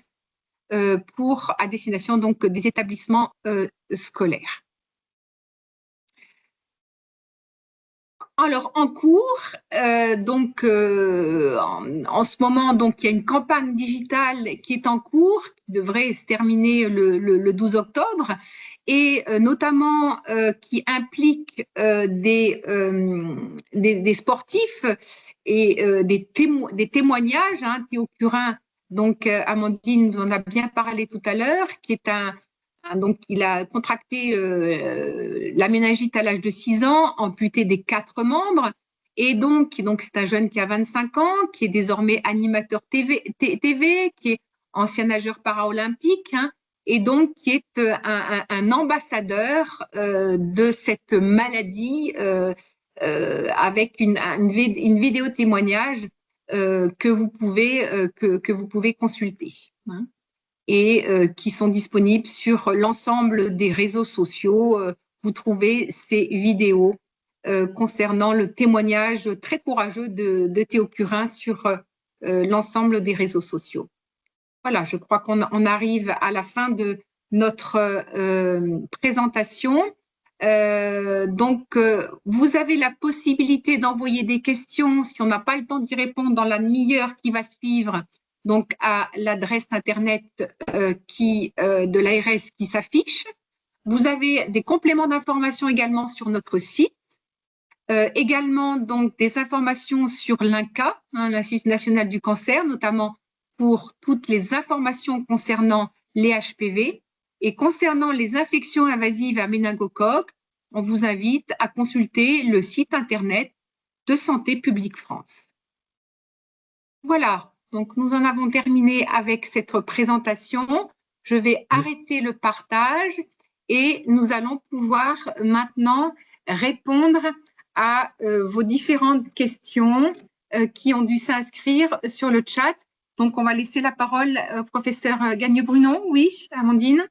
A: à destination donc, des établissements scolaires. Alors, en cours, en ce moment, donc, il y a une campagne digitale qui est en cours, qui devrait se terminer le 12 octobre, et notamment qui implique des sportifs et des témoignages. Théo Curin, donc Amandine nous en a bien parlé tout à l'heure, qui est donc, il a contracté la méningite à l'âge de 6 ans, amputé des 4 membres. Et donc c'est un jeune qui a 25 ans, qui est désormais animateur TV, qui est ancien nageur paraolympique, et donc qui est un ambassadeur de cette maladie avec une vidéo témoignage que vous pouvez consulter. Et qui sont disponibles sur l'ensemble des réseaux sociaux. Vous trouvez ces vidéos concernant le témoignage très courageux de Théo Curin sur l'ensemble des réseaux sociaux. Voilà, je crois qu'on arrive à la fin de notre présentation. Donc, vous avez la possibilité d'envoyer des questions si on n'a pas le temps d'y répondre dans la demi-heure qui va suivre. Donc à l'adresse internet de l'ARS qui s'affiche. Vous avez des compléments d'information également sur notre site. Également donc des informations sur l'INCa, l'Institut national du cancer, notamment pour toutes les informations concernant les HPV. Et concernant les infections invasives à méningocoque, on vous invite à consulter le site internet de Santé publique France. Voilà. Donc, nous en avons terminé avec cette présentation. Je vais arrêter le partage et nous allons pouvoir maintenant répondre à vos différentes questions qui ont dû s'inscrire sur le chat. Donc, on va laisser la parole au professeur Gagnon-Brunon. Oui, Amandine?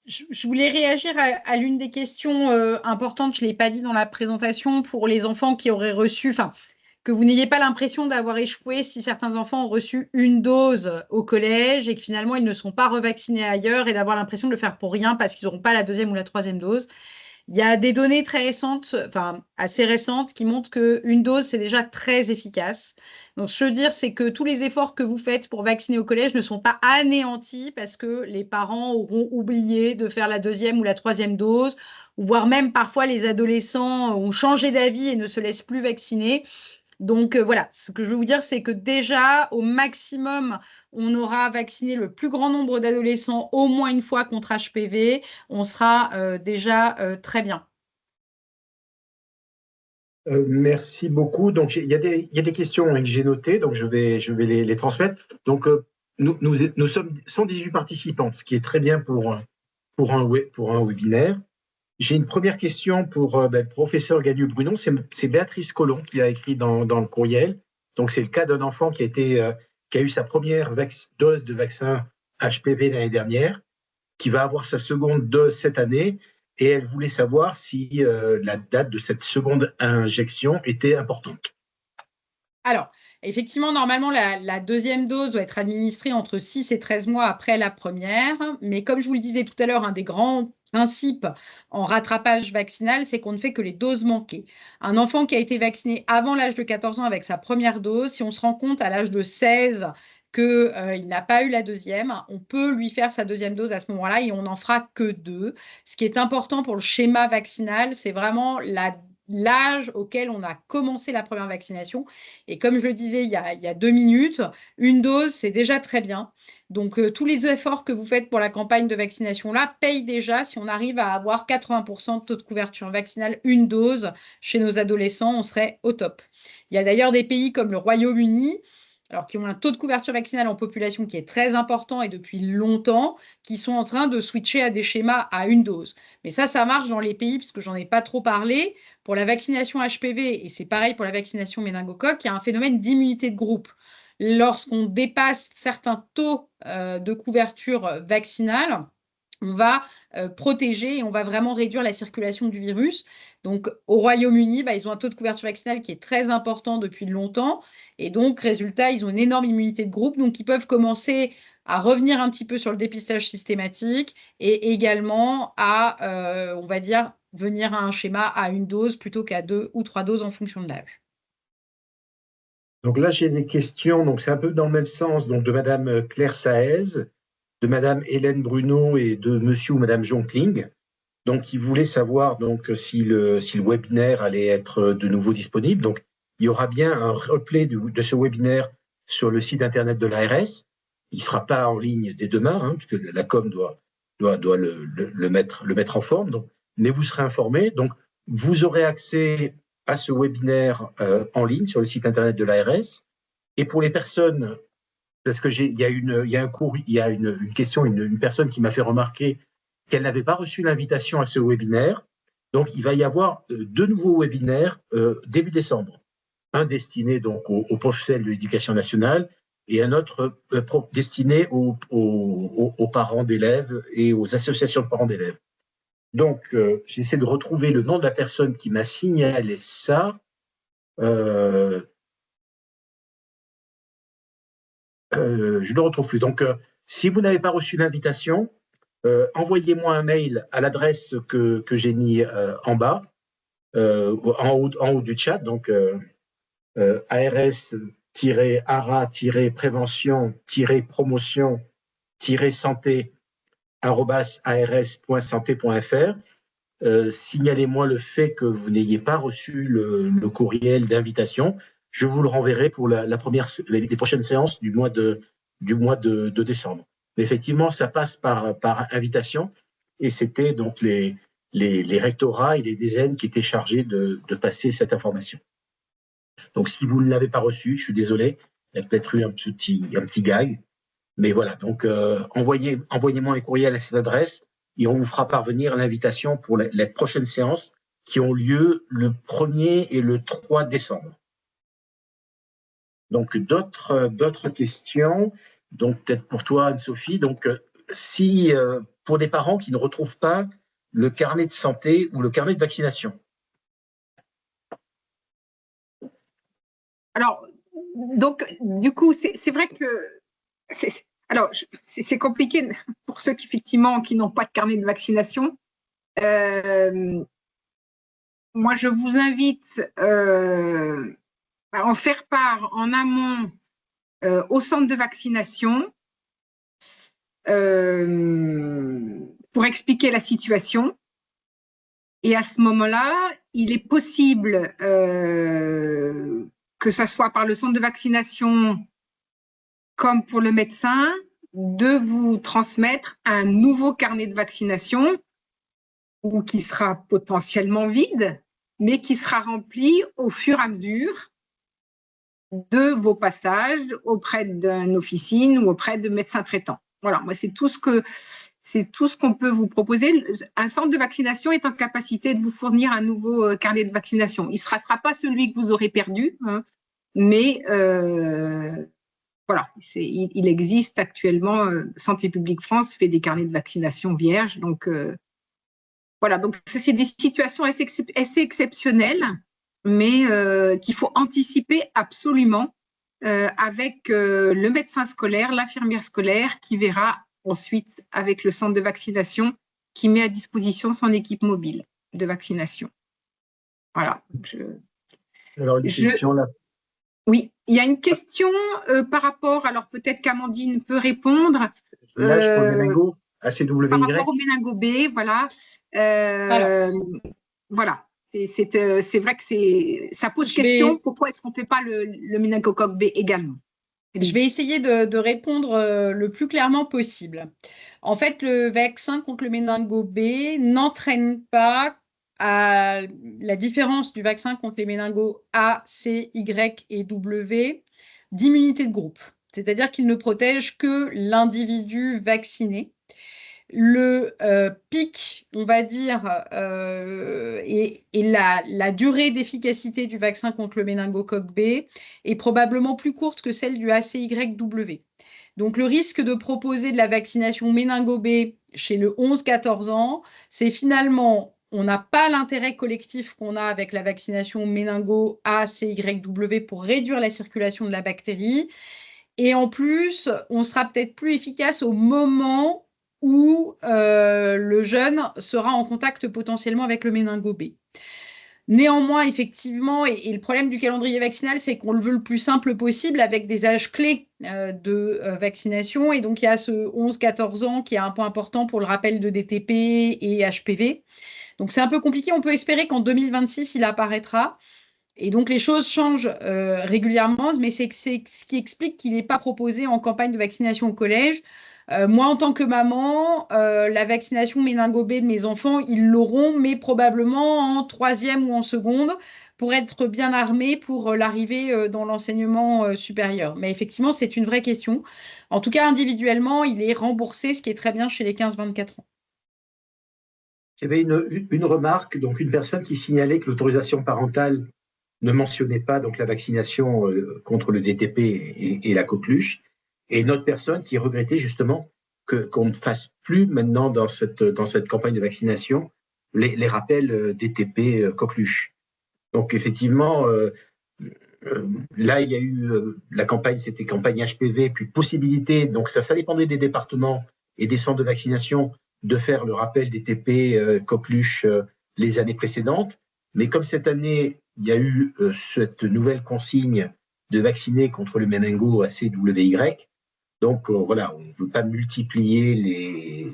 B: Je voulais réagir à l'une des questions importantes, je ne l'ai pas dit dans la présentation, pour les enfants qui auraient reçu, que vous n'ayez pas l'impression d'avoir échoué si certains enfants ont reçu une dose au collège et que finalement ils ne sont pas revaccinés ailleurs et d'avoir l'impression de le faire pour rien parce qu'ils n'auront pas la 2e ou la 3e dose. Il y a des données très récentes, enfin assez récentes, qui montrent qu'une dose, c'est déjà très efficace. Donc, ce que je veux dire, c'est que tous les efforts que vous faites pour vacciner au collège ne sont pas anéantis parce que les parents auront oublié de faire la deuxième ou la troisième dose, voire même parfois les adolescents ont changé d'avis et ne se laissent plus vacciner. Donc voilà, ce que je veux vous dire, c'est que déjà, au maximum, on aura vacciné le plus grand nombre d'adolescents au moins une fois contre HPV. On sera déjà très bien.
C: Merci beaucoup. Donc, il y a des questions que j'ai notées, donc je vais les transmettre. Donc, nous sommes 118 participants, ce qui est très bien pour un webinaire. J'ai une première question pour le professeur Gagnon-Brunon. C'est Béatrice Collomb qui a écrit dans le courriel. Donc, c'est le cas d'un enfant qui a eu sa première dose de vaccin HPV l'année dernière, qui va avoir sa seconde dose cette année. Et elle voulait savoir si la date de cette seconde injection était importante.
B: Alors, effectivement, normalement, la deuxième dose doit être administrée entre 6 et 13 mois après la première. Mais comme je vous le disais tout à l'heure, un des grands principes en rattrapage vaccinal, c'est qu'on ne fait que les doses manquées. Un enfant qui a été vacciné avant l'âge de 14 ans avec sa première dose, si on se rend compte à l'âge de 16 qu'il n'a pas eu la deuxième, on peut lui faire sa deuxième dose à ce moment-là et on n'en fera que 2. Ce qui est important pour le schéma vaccinal, c'est vraiment l'âge auquel on a commencé la première vaccination. Et comme je le disais il y a 2 minutes, une dose, c'est déjà très bien. Donc, tous les efforts que vous faites pour la campagne de vaccination-là payent déjà si on arrive à avoir 80% de taux de couverture vaccinale, une dose chez nos adolescents, on serait au top. Il y a d'ailleurs des pays comme le Royaume-Uni, alors qui ont un taux de couverture vaccinale en population qui est très important et depuis longtemps, qui sont en train de switcher à des schémas à une dose. Mais ça marche dans les pays, parce que j'en ai pas trop parlé, pour la vaccination HPV, et c'est pareil pour la vaccination méningocoque, il y a un phénomène d'immunité de groupe. Lorsqu'on dépasse certains taux de couverture vaccinale, on va protéger et on va vraiment réduire la circulation du virus. Donc, au Royaume-Uni, ils ont un taux de couverture vaccinale qui est très important depuis longtemps. Et donc, résultat, ils ont une énorme immunité de groupe. Donc, ils peuvent commencer à revenir un petit peu sur le dépistage systématique et également à, on va dire, venir à un schéma à une dose plutôt qu'à 2 ou 3 doses en fonction de l'âge.
C: Donc là, j'ai des questions. Donc, c'est un peu dans le même sens. Donc, de Madame Claire Saez, de Madame Hélène Bruno et de Monsieur ou Madame Jonkling. Donc, ils voulaient savoir donc si le webinaire allait être de nouveau disponible. Donc, il y aura bien un replay de ce webinaire sur le site internet de l'ARS. Il ne sera pas en ligne dès demain, puisque la com doit le mettre en forme. Donc, mais vous serez informés. Donc, vous aurez accès à ce webinaire en ligne sur le site internet de l'ARS. Et pour les personnes, parce que il y a une question, une personne qui m'a fait remarquer qu'elle n'avait pas reçu l'invitation à ce webinaire. Donc, il va y avoir 2 nouveaux webinaires début décembre. Un destiné donc aux professionnels de l'éducation nationale et un autre destiné aux parents d'élèves et aux associations de parents d'élèves. Donc, j'essaie de retrouver le nom de la personne qui m'a signalé ça. Je ne le retrouve plus. Donc, si vous n'avez pas reçu l'invitation, envoyez-moi un mail à l'adresse que j'ai mis en bas, en haut du chat, donc ars-ara-prévention-santé@ars.santé.fr. Signalez-moi le fait que vous n'ayez pas reçu le courriel d'invitation. Je vous le renverrai pour les prochaines séances du mois de décembre. Mais effectivement, ça passe par invitation et c'était donc les rectorats et les DZN qui étaient chargés de passer cette information. Donc, si vous ne l'avez pas reçu, je suis désolé, il y a peut-être eu un petit gag. Mais voilà, donc envoyez-moi un courriel à cette adresse et on vous fera parvenir l'invitation pour les prochaines séances qui ont lieu le 1er et le 3 décembre. Donc, d'autres questions. Donc, peut-être pour toi, Anne-Sophie. Donc, si pour des parents qui ne retrouvent pas le carnet de santé ou le carnet de vaccination.
A: Alors, donc, du coup, c'est vrai que c'est compliqué pour ceux qui, effectivement, qui n'ont pas de carnet de vaccination. moi, je vous invite à en faire part en amont au centre de vaccination pour expliquer la situation. Et à ce moment-là, il est possible que ce soit par le centre de vaccination comme pour le médecin, de vous transmettre un nouveau carnet de vaccination ou qui sera potentiellement vide, mais qui sera rempli au fur et à mesure de vos passages auprès d'une officine ou auprès de médecins traitants. Voilà, moi, c'est tout ce qu'on peut vous proposer. Un centre de vaccination est en capacité de vous fournir un nouveau carnet de vaccination. Il ne sera pas celui que vous aurez perdu, hein, mais voilà, il existe actuellement, Santé publique France fait des carnets de vaccination vierges. Donc, voilà, donc c'est des situations assez exceptionnelles, mais qu'il faut anticiper absolument avec le médecin scolaire, l'infirmière scolaire qui verra ensuite avec le centre de vaccination qui met à disposition son équipe mobile de vaccination. Voilà.
C: Alors, une question là.
A: Oui, il y a une question par rapport, alors peut-être qu'Amandine peut répondre.
C: L'âge pour le méningo, ACWY.
A: Par rapport au méningo B, voilà. Voilà. C'est vrai que ça pose question. Pourquoi est-ce qu'on ne fait pas le méningocoque B également?
B: Je vais essayer de répondre le plus clairement possible. En fait, le vaccin contre le méningo B n'entraîne pas, à la différence du vaccin contre les méningos A, C, Y et W, d'immunité de groupe. C'est-à-dire qu'il ne protège que l'individu vacciné. Le pic, on va dire, et la durée d'efficacité du vaccin contre le méningocoque B est probablement plus courte que celle du ACYW. Donc, le risque de proposer de la vaccination méningo B chez le 11-14 ans, c'est finalement, on n'a pas l'intérêt collectif qu'on a avec la vaccination méningo ACYW pour réduire la circulation de la bactérie. Et en plus, on sera peut-être plus efficace au moment où le jeune sera en contact potentiellement avec le méningo B. Néanmoins, effectivement, et le problème du calendrier vaccinal, c'est qu'on le veut le plus simple possible avec des âges clés de vaccination. Et donc, il y a ce 11-14 ans qui est un point important pour le rappel de DTP et HPV. Donc, c'est un peu compliqué. On peut espérer qu'en 2026, il apparaîtra. Et donc, les choses changent régulièrement, mais c'est ce qui explique qu'il n'est pas proposé en campagne de vaccination au collège. Moi, en tant que maman, la vaccination méningo B de mes enfants, ils l'auront, mais probablement en 3e ou en seconde, pour être bien armés pour l'arrivée dans l'enseignement supérieur. Mais effectivement, c'est une vraie question. En tout cas, individuellement, il est remboursé, ce qui est très bien chez les 15-24 ans.
C: Il y avait une remarque, donc une personne qui signalait que l'autorisation parentale ne mentionnait pas donc la vaccination contre le DTP et la coqueluche, et une autre personne qui regrettait justement qu'on ne fasse plus maintenant dans cette campagne de vaccination les rappels DTP coqueluche. Donc effectivement, là il y a eu la campagne, c'était campagne HPV, puis possibilité, donc ça dépendait des départements et des centres de vaccination de faire le rappel DTP coqueluche les années précédentes. Mais comme cette année, il y a eu cette nouvelle consigne de vacciner contre le méningo ACWY, donc voilà, on ne peut pas multiplier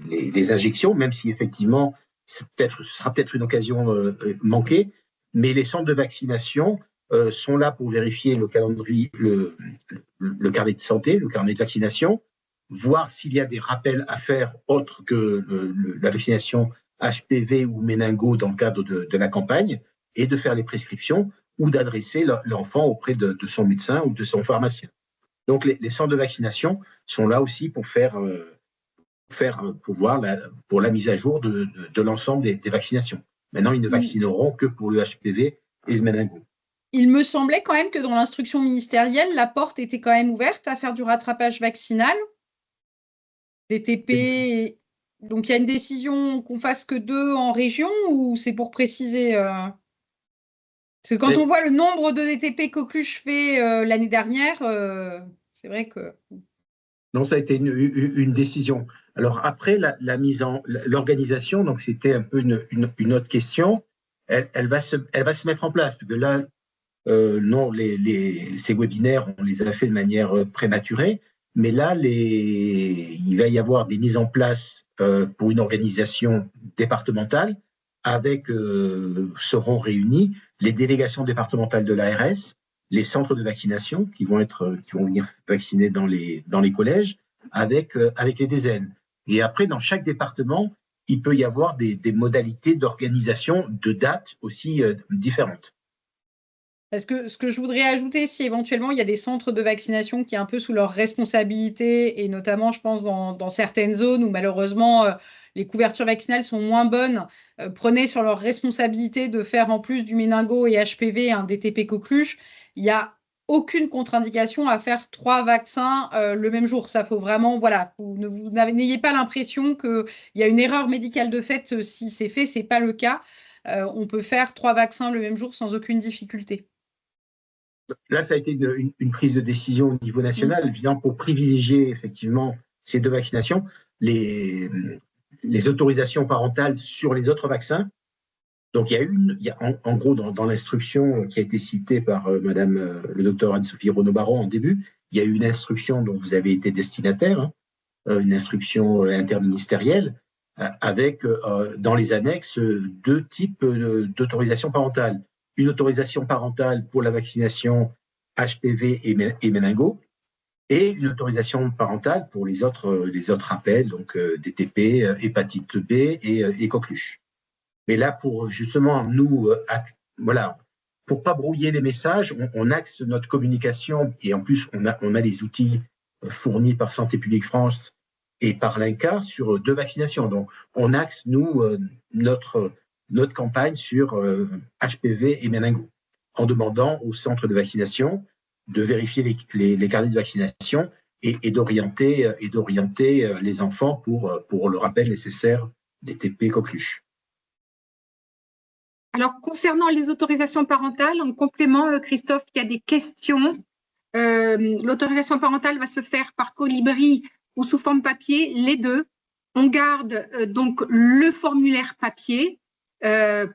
C: les injections, même si effectivement, ce sera peut-être une occasion manquée, mais les centres de vaccination sont là pour vérifier le calendrier, le carnet de santé, le carnet de vaccination, voir s'il y a des rappels à faire autres que la vaccination HPV ou méningo dans le cadre de la campagne, et de faire les prescriptions ou d'adresser l'enfant auprès de son médecin ou de son pharmacien. Donc les centres de vaccination sont là aussi pour pour la mise à jour de l'ensemble des vaccinations. Maintenant, ils ne vaccineront que pour le HPV et le méningo.
B: Il me semblait quand même que dans l'instruction ministérielle, la porte était quand même ouverte à faire du rattrapage vaccinal. DTP, donc il y a une décision qu'on fasse que 2 en région, ou c'est pour préciser Parce que quand on voit le nombre de DTP coqueluche fait l'année dernière, c'est vrai que…
C: Non, ça a été une décision. Alors après, l'organisation, donc c'était un peu une autre question. elle va se mettre en place. Parce que là, non, ces webinaires, on les a fait de manière prématurée, mais là, il va y avoir des mises en place pour une organisation départementale avec, seront réunis les délégations départementales de l'ARS, les centres de vaccination qui vont venir vacciner dans les collèges avec les DZN. Et après, dans chaque département, il peut y avoir des modalités d'organisation, de dates aussi différentes.
B: Parce que ce que je voudrais ajouter, si éventuellement il y a des centres de vaccination qui sont un peu sous leur responsabilité, et notamment, je pense, dans certaines zones où malheureusement les couvertures vaccinales sont moins bonnes, prenez sur leur responsabilité de faire en plus du méningo et HPV un DTP coqueluche. Il n'y a aucune contre-indication à faire 3 vaccins le même jour. Ça faut vraiment, voilà, vous n'ayez pas l'impression qu'il y a une erreur médicale de fait si c'est fait, c'est pas le cas. On peut faire 3 vaccins le même jour sans aucune difficulté.
C: Là, ça a été une prise de décision au niveau national, évidemment, pour privilégier effectivement ces 2 vaccinations, les autorisations parentales sur les autres vaccins. Donc, il y a en gros, dans l'instruction qui a été citée par Madame le docteur Anne-Sophie Renaud-Baron en début, il y a eu une instruction dont vous avez été destinataire, une instruction interministérielle, avec dans les annexes 2 types d'autorisation parentale. Une autorisation parentale pour la vaccination HPV et méningo, et une autorisation parentale pour les autres rappels, donc DTP, hépatite B et coqueluche. Mais là, pour justement nous, voilà, pour pas brouiller les messages, on axe notre communication, et en plus on a les outils fournis par Santé publique France et par l'INCa sur 2 vaccinations. Donc on axe nous notre campagne sur HPV et méningo, en demandant aux centres de vaccination de vérifier les carnets de vaccination et d'orienter les enfants pour le rappel nécessaire des TP coqueluche.
A: Alors, concernant les autorisations parentales, en complément, Christophe, il y a des questions. L'autorisation parentale va se faire par colibri ou sous forme papier, les 2. On garde donc le formulaire papier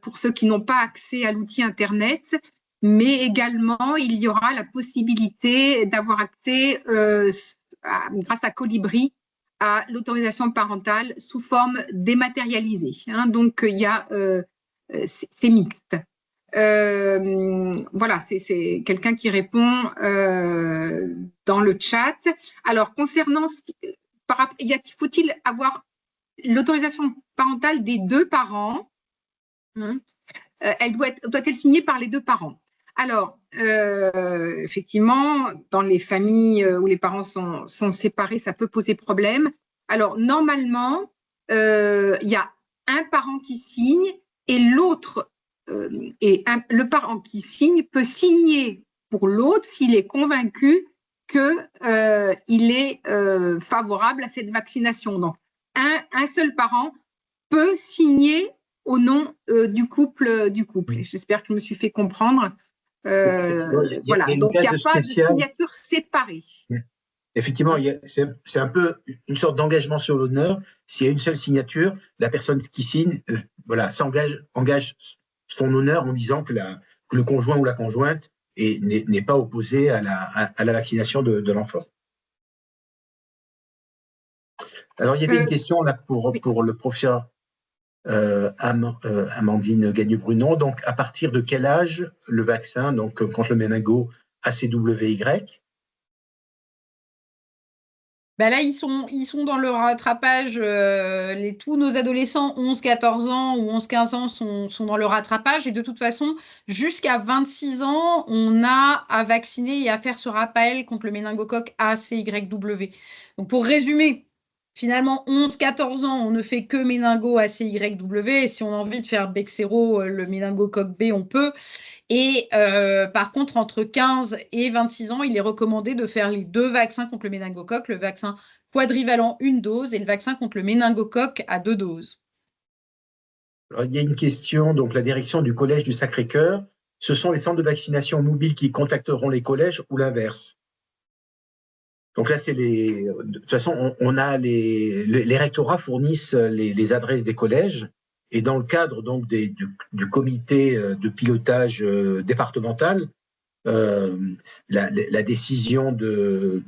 A: pour ceux qui n'ont pas accès à l'outil Internet, mais également, il y aura la possibilité d'avoir accès, grâce à Colibri, à l'autorisation parentale sous forme dématérialisée. Donc, il y a... c'est mixte. Voilà, c'est quelqu'un qui répond dans le chat. Alors, concernant, faut-il avoir l'autorisation parentale des 2 parents? Doit-elle signée par les 2 parents? Alors, effectivement, dans les familles où les parents sont séparés, ça peut poser problème. Alors, normalement, il y a un parent qui signe, et l'autre, le parent qui signe peut signer pour l'autre s'il est convaincu qu'il est favorable à cette vaccination. Donc, un seul parent peut signer au nom du couple. J'espère que je me suis fait comprendre. Voilà, donc il n'y a pas de signature séparée.
C: Effectivement, c'est un peu une sorte d'engagement sur l'honneur. S'il y a une seule signature, la personne qui signe voilà, engage son honneur en disant que le conjoint ou la conjointe n'est pas opposé à la vaccination de l'enfant. Alors, il y avait une question là pour le professeur Amandine Gagnon-Brunon. Donc, à partir de quel âge le vaccin contre le méningo ACWY?
B: Là, ils sont dans le rattrapage. Tous nos adolescents 11-14 ans ou 11-15 ans sont dans le rattrapage. Et de toute façon, jusqu'à 26 ans, on a à vacciner et à faire ce rappel contre le méningocoque ACYW. Donc, pour résumer, finalement, 11-14 ans, on ne fait que méningo ACYW. Et si on a envie de faire Bexero, le méningocoque B, on peut. Et par contre, entre 15 et 26 ans, il est recommandé de faire les 2 vaccins contre le méningocoque, le vaccin quadrivalent 1 dose et le vaccin contre le méningocoque à 2 doses.
C: Alors, il y a une question, donc la direction du collège du Sacré-Cœur, ce sont les centres de vaccination mobiles qui contacteront les collèges ou l'inverse? Donc là, de toute façon, on a les rectorats fournissent les adresses des collèges Et dans le cadre donc du comité de pilotage départemental, la décision de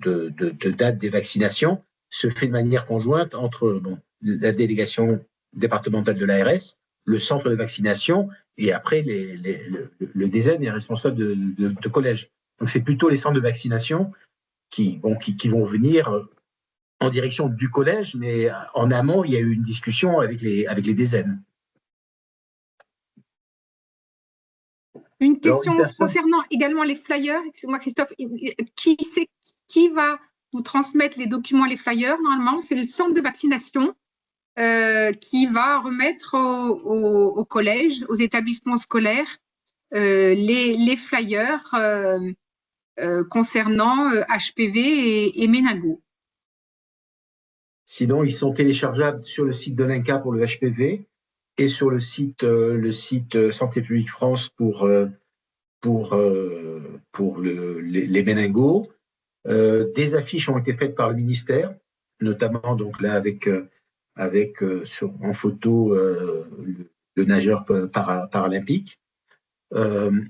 C: date des vaccinations se fait de manière conjointe entre la délégation départementale de l'ARS, le centre de vaccination, et après le DZEN est responsable de collège. Donc c'est plutôt les centres de vaccination qui vont venir en direction du collège, mais en amont, il y a eu une discussion avec les DZEN.
A: Une question concernant également les flyers. Excuse-moi, Christophe. Qui va nous transmettre les documents, les flyers? Normalement, c'est le centre de vaccination qui va remettre au collège, aux établissements scolaires, les flyers concernant HPV et méningo.
C: Sinon, ils sont téléchargeables sur le site de l'INCa pour le HPV et sur le site Santé publique France pour les méningos. Des affiches ont été faites par le ministère, notamment donc là avec en photo le nageur paralympique.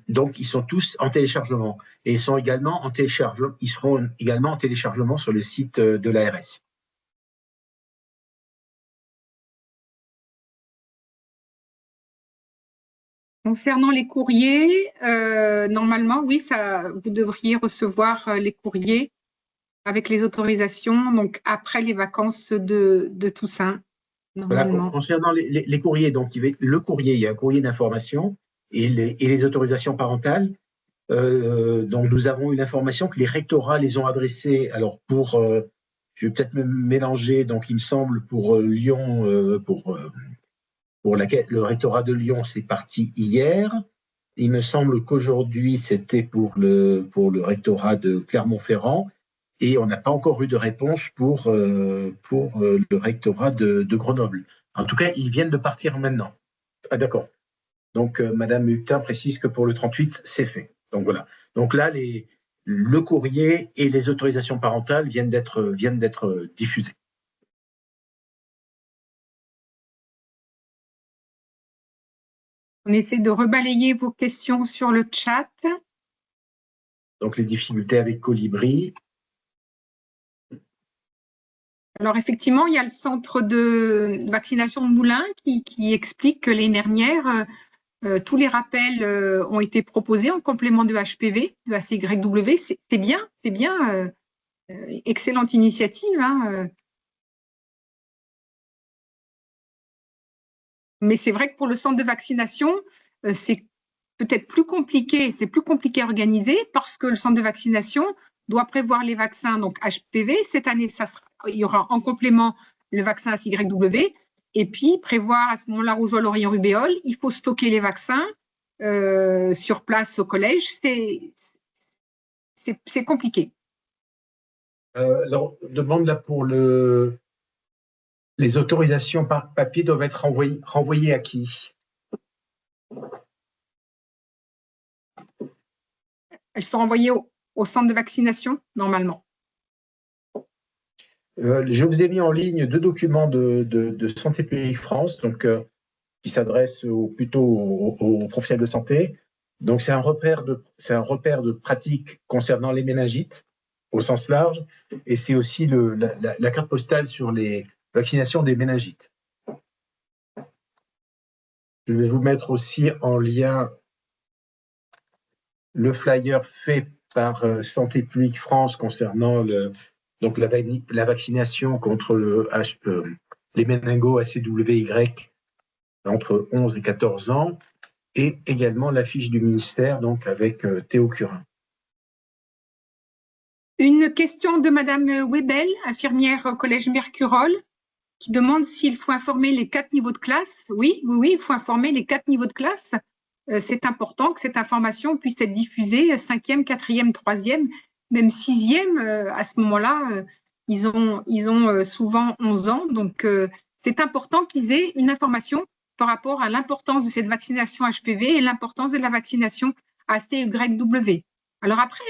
C: Donc ils sont tous en téléchargement et ils seront également en téléchargement sur le site de l'ARS.
A: Concernant les courriers, normalement, oui, vous devriez recevoir les courriers avec les autorisations, donc après les vacances de Toussaint.
C: Voilà, concernant les courriers, donc le courrier, il y a un courrier d'information et les autorisations parentales. Donc nous avons une information que les rectorats les ont adressés. Alors je vais peut-être me mélanger, donc il me semble pour Lyon, pour laquelle le rectorat de Lyon, c'est parti hier. Il me semble qu'aujourd'hui, c'était pour le rectorat de Clermont-Ferrand. Et on n'a pas encore eu de réponse pour le rectorat de Grenoble. En tout cas, ils viennent de partir maintenant. Ah, d'accord. Donc, Madame Hutin précise que pour le 38, c'est fait. Donc, voilà. Donc là, le courrier et les autorisations parentales viennent d'être diffusées.
A: On essaie de rebalayer vos questions sur le chat.
C: Donc, les difficultés avec Colibri.
A: Alors, effectivement, il y a le centre de vaccination de Moulins qui explique que l'année dernière, tous les rappels ont été proposés en complément de HPV, de ACYW. C'est bien, excellente initiative. Hein. Mais c'est vrai que pour le centre de vaccination, c'est peut-être plus compliqué, c'est plus compliqué à organiser parce que le centre de vaccination doit prévoir les vaccins, donc HPV. Cette année, il y aura en complément le vaccin ACYW. Et puis, prévoir à ce moment-là rougeole, oreillon, rubéole, il faut stocker les vaccins sur place au collège. C'est compliqué.
C: Alors, demande là pour les autorisations par papier doivent être renvoyées à qui?
A: Elles sont envoyées au centre de vaccination, normalement.
C: Je vous ai mis en ligne 2 documents de Santé publique France, donc, qui s'adressent plutôt aux professionnels de santé. Donc, c'est un repère de pratique concernant les méningites au sens large, et c'est aussi la carte postale sur les vaccinations des méningites. Je vais vous mettre aussi en lien le flyer fait par Santé publique France concernant donc la vaccination contre les méningos ACWY entre 11 et 14 ans, et également l'affiche du ministère donc avec Théo Curin.
A: Une question de Madame Webel, infirmière au collège Mercurol, qui demande s'il faut informer les 4 niveaux de classe. Oui, il faut informer les 4 niveaux de classe. C'est important que cette information puisse être diffusée 5e, 4e, 3e, même 6e. À ce moment-là, ils ont souvent 11 ans. Donc, c'est important qu'ils aient une information par rapport à l'importance de cette vaccination HPV et l'importance de la vaccination ACYW. Alors après,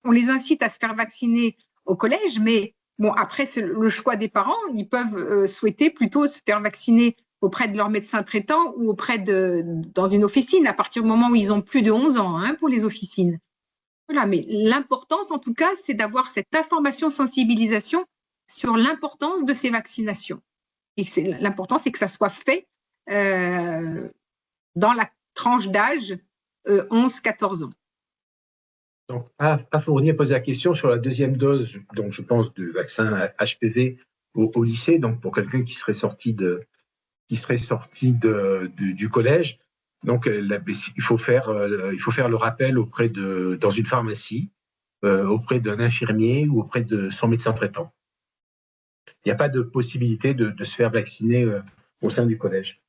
A: on les incite à se faire vacciner au collège, mais bon, après, c'est le choix des parents. Ils peuvent souhaiter plutôt se faire vacciner auprès de leur médecin traitant ou dans une officine à partir du moment où ils ont plus de 11 ans, hein, pour les officines. Voilà, mais l'importance, en tout cas, c'est d'avoir cette information, sensibilisation sur l'importance de ces vaccinations. Et l'important, c'est que ça soit fait dans la tranche d'âge 11-14 ans.
C: Donc, Fournier pose la question sur la deuxième dose, donc je pense, du vaccin HPV au lycée, donc pour quelqu'un qui serait sorti du collège. Donc, il faut faire le rappel dans une pharmacie, auprès d'un infirmier ou auprès de son médecin traitant. Il n'y a pas de possibilité de se faire vacciner au sein du collège.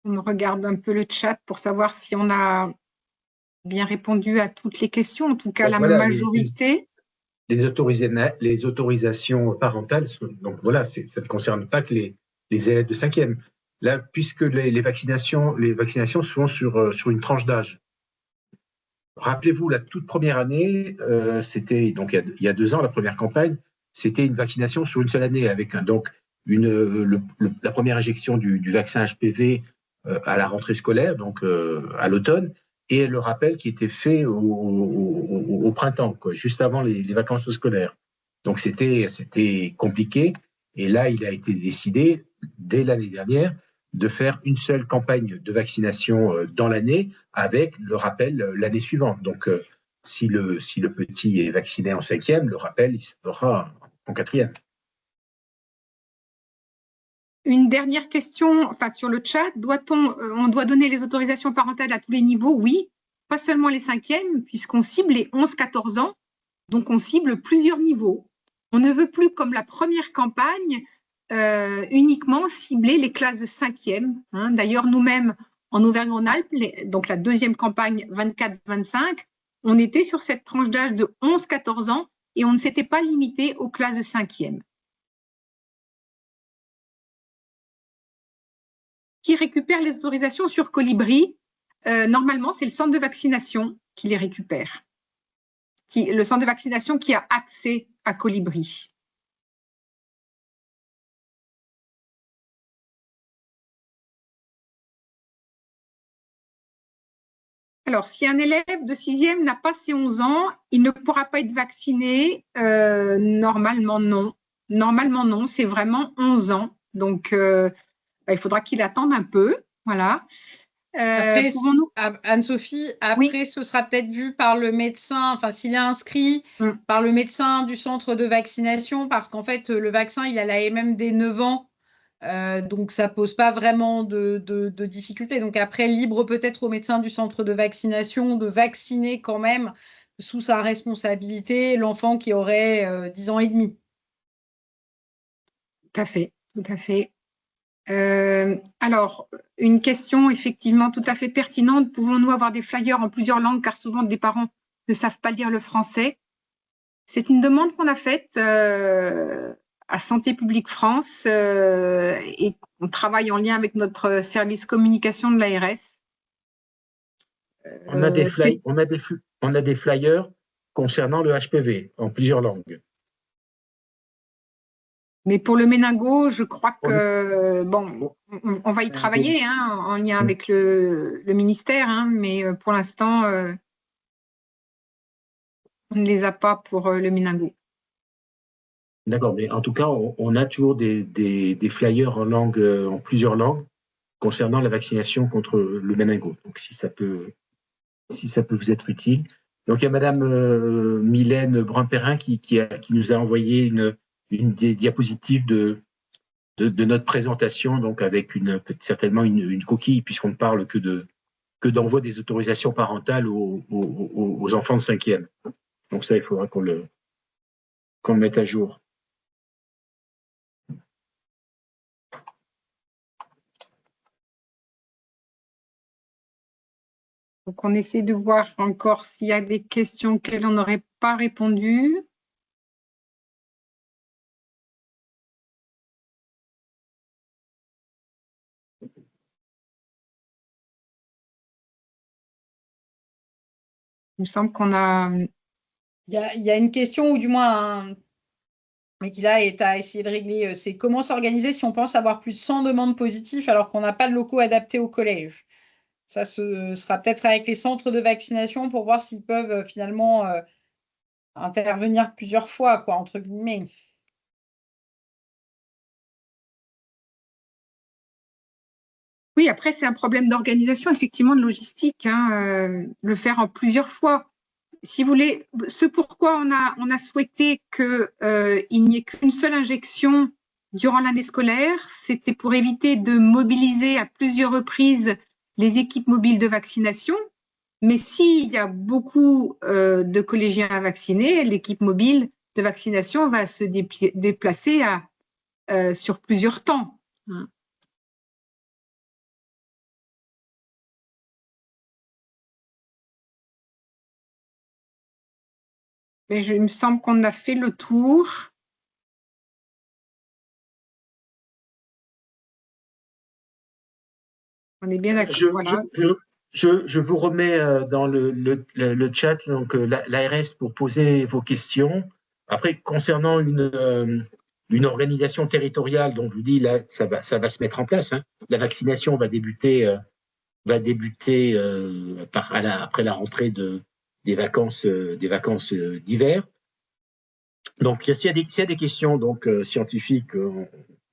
A: On regarde un peu le chat pour savoir si on a bien répondu à toutes les questions. En tout cas, la majorité.
C: Les autorisations parentales, donc voilà, ça ne concerne pas que les élèves de 5e. Là, puisque les vaccinations sont sur une tranche d'âge. Rappelez-vous, la toute première année, c'était donc il y a 2 ans, la première campagne, c'était une vaccination sur une seule année, avec la première injection du vaccin HPV à la rentrée scolaire, donc à l'automne, et le rappel qui était fait au printemps, quoi, juste avant les vacances scolaires. Donc c'était compliqué, et là il a été décidé dès l'année dernière de faire une seule campagne de vaccination dans l'année, avec le rappel l'année suivante. Donc si le petit est vacciné en 5e, le rappel il se fera en 4e.
A: Une dernière question, sur le chat, on doit donner les autorisations parentales à tous les niveaux? Oui, pas seulement les 5e, puisqu'on cible les 11-14 ans, donc on cible plusieurs niveaux. On ne veut plus, comme la première campagne, uniquement cibler les classes de 5e. Hein. D'ailleurs, nous-mêmes, en Auvergne-Rhône-Alpes, donc la deuxième campagne 24-25, on était sur cette tranche d'âge de 11-14 ans et on ne s'était pas limité aux classes de 5e. Qui récupère les autorisations sur Colibri? Normalement, c'est le centre de vaccination qui les récupère. Le centre de vaccination qui a accès à Colibri. Alors, si un élève de 6e n'a pas ses 11 ans, il ne pourra pas être vacciné. Normalement, non. Normalement, non. C'est vraiment 11 ans. Donc, il faudra qu'il attende un peu. Voilà.
B: Après, Anne-Sophie, après, ce sera peut-être vu par le médecin, enfin, s'il est inscrit par le médecin du centre de vaccination, parce qu'en fait, le vaccin, il a l'AMM des 9 ans. Donc, ça ne pose pas vraiment de difficulté. Donc, après, libre peut-être au médecin du centre de vaccination de vacciner quand même sous sa responsabilité l'enfant qui aurait 10 ans et demi.
A: Tout à fait, tout à fait. Alors, une question effectivement tout à fait pertinente. Pouvons-nous avoir des flyers en plusieurs langues, car souvent des parents ne savent pas lire le français? C'est une demande qu'on a faite à Santé publique France et on travaille en lien avec notre service communication de l'ARS.
C: On a des flyers concernant le HPV en plusieurs langues.
A: Mais pour le méningo, je crois que on va y travailler en lien avec le ministère, mais pour l'instant, on ne les a pas pour le méningo.
C: D'accord, mais en tout cas, on a toujours des flyers en plusieurs langues concernant la vaccination contre le méningo. Donc, si ça peut vous être utile. Donc, il y a Madame Mylène Brun-Perrin qui nous a envoyé une des diapositives de notre présentation, donc avec certainement une coquille, puisqu'on ne parle que d'envoi des autorisations parentales aux enfants de 5e. Donc ça, il faudra qu'on le mette à jour.
A: Donc, on essaie de voir encore s'il y a des questions auxquelles on n'aurait pas répondu. Il me semble qu'on a
B: Il y a une question, ou du moins mais qui là est à essayer de régler, c'est comment s'organiser si on pense avoir plus de 100 demandes positives alors qu'on n'a pas de locaux adaptés au collège. Ça sera peut-être avec les centres de vaccination pour voir s'ils peuvent finalement intervenir plusieurs fois, quoi, entre guillemets.
A: Oui, après, c'est un problème d'organisation, effectivement, de logistique, hein, le faire en plusieurs fois. Si vous voulez, ce pourquoi on a souhaité qu'il n'y ait qu'une seule injection durant l'année scolaire, c'était pour éviter de mobiliser à plusieurs reprises les équipes mobiles de vaccination. Mais s'il y a beaucoup de collégiens à vacciner, l'équipe mobile de vaccination va se déplacer sur plusieurs temps. Mais il me semble qu'on a fait le tour. On est bien d'accord. Voilà.
C: Je vous remets dans le chat donc l'ARS pour poser vos questions. Après, concernant une organisation territoriale, donc je vous dis là, ça va se mettre en place. Hein. La vaccination va débuter après la rentrée des vacances d'hiver. Donc, s'il y a des questions donc scientifiques, on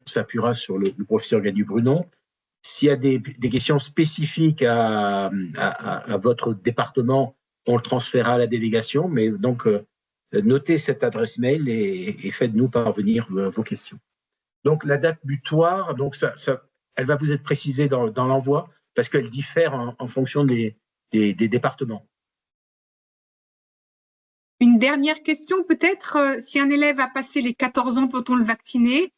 C: s'appuiera sur le professeur Gagnon-Brunon. S'il y a des questions spécifiques à votre département, on le transférera à la délégation. Mais donc, notez cette adresse mail et faites-nous parvenir vos questions. Donc, la date butoir, donc elle va vous être précisée dans l'envoi parce qu'elle diffère en fonction des départements.
A: Une dernière question peut-être, si un élève a passé les 14 ans, peut-on le vacciner?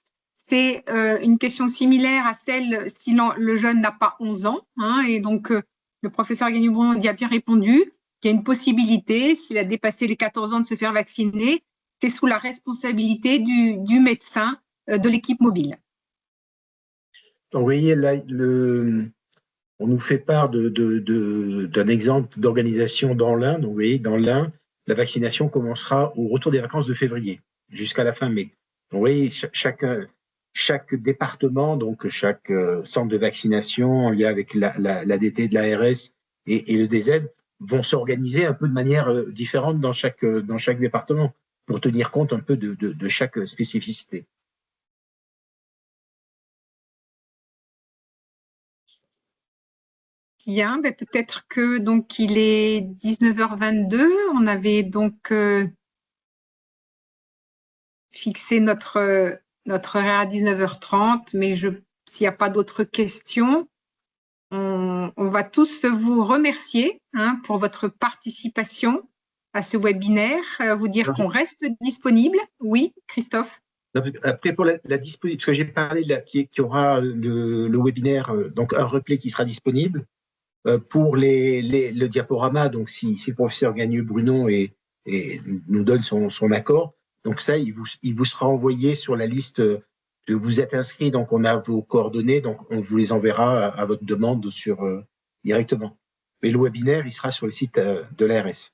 A: C'est une question similaire à celle si le jeune n'a pas 11 ans. Hein, et donc, le professeur Gagnon-Brunon y a bien répondu qu'il y a une possibilité, s'il a dépassé les 14 ans, de se faire vacciner. C'est sous la responsabilité du médecin de l'équipe mobile.
C: Donc, vous voyez, là, on nous fait part d'un exemple d'organisation dans l'Ain. Donc, vous voyez, dans l'Ain, la vaccination commencera au retour des vacances de février jusqu'à la fin mai. Donc, vous voyez, chaque département, donc chaque centre de vaccination en lien avec l'ADT de l'ARS et le DZ vont s'organiser un peu de manière différente dans chaque département pour tenir compte un peu de chaque spécificité.
A: Bien, ben peut-être que donc il est 19h22. On avait donc fixé notre heure à 19h30, mais s'il n'y a pas d'autres questions, on va tous vous remercier pour votre participation à ce webinaire, vous dire qu'on reste disponible. Oui, Christophe?
C: Après, pour la disposition, parce que j'ai parlé qu'il y aura le webinaire, donc un replay qui sera disponible. Pour le diaporama, donc si le professeur Gagnon-Brunon nous donne son accord, donc ça, il vous sera envoyé sur la liste que vous êtes inscrit, donc on a vos coordonnées, donc on vous les enverra à votre demande directement. Mais le webinaire, il sera sur le site de l'ARS.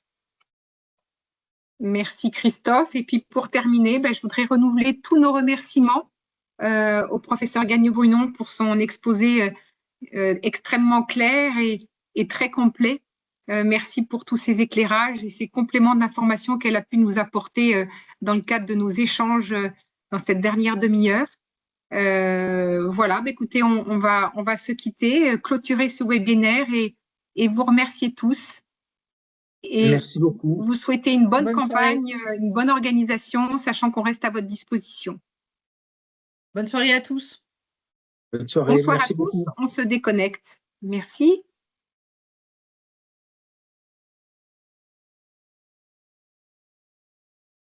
A: Merci Christophe. Et puis pour terminer, je voudrais renouveler tous nos remerciements au professeur Gagnon-Brunon pour son exposé extrêmement clair et très complet. Merci pour tous ces éclairages et ces compléments d'information qu'elle a pu nous apporter dans le cadre de nos échanges dans cette dernière demi-heure. Voilà, écoutez, on va se quitter, clôturer ce webinaire et vous remercier tous. Et
C: merci beaucoup.
A: Vous souhaitez une bonne campagne, une bonne organisation, sachant qu'on reste à votre disposition.
B: Bonne soirée à tous.
C: Bonne soirée.
A: Bonsoir
C: merci
A: à tous,
C: beaucoup.
A: on se déconnecte. Merci.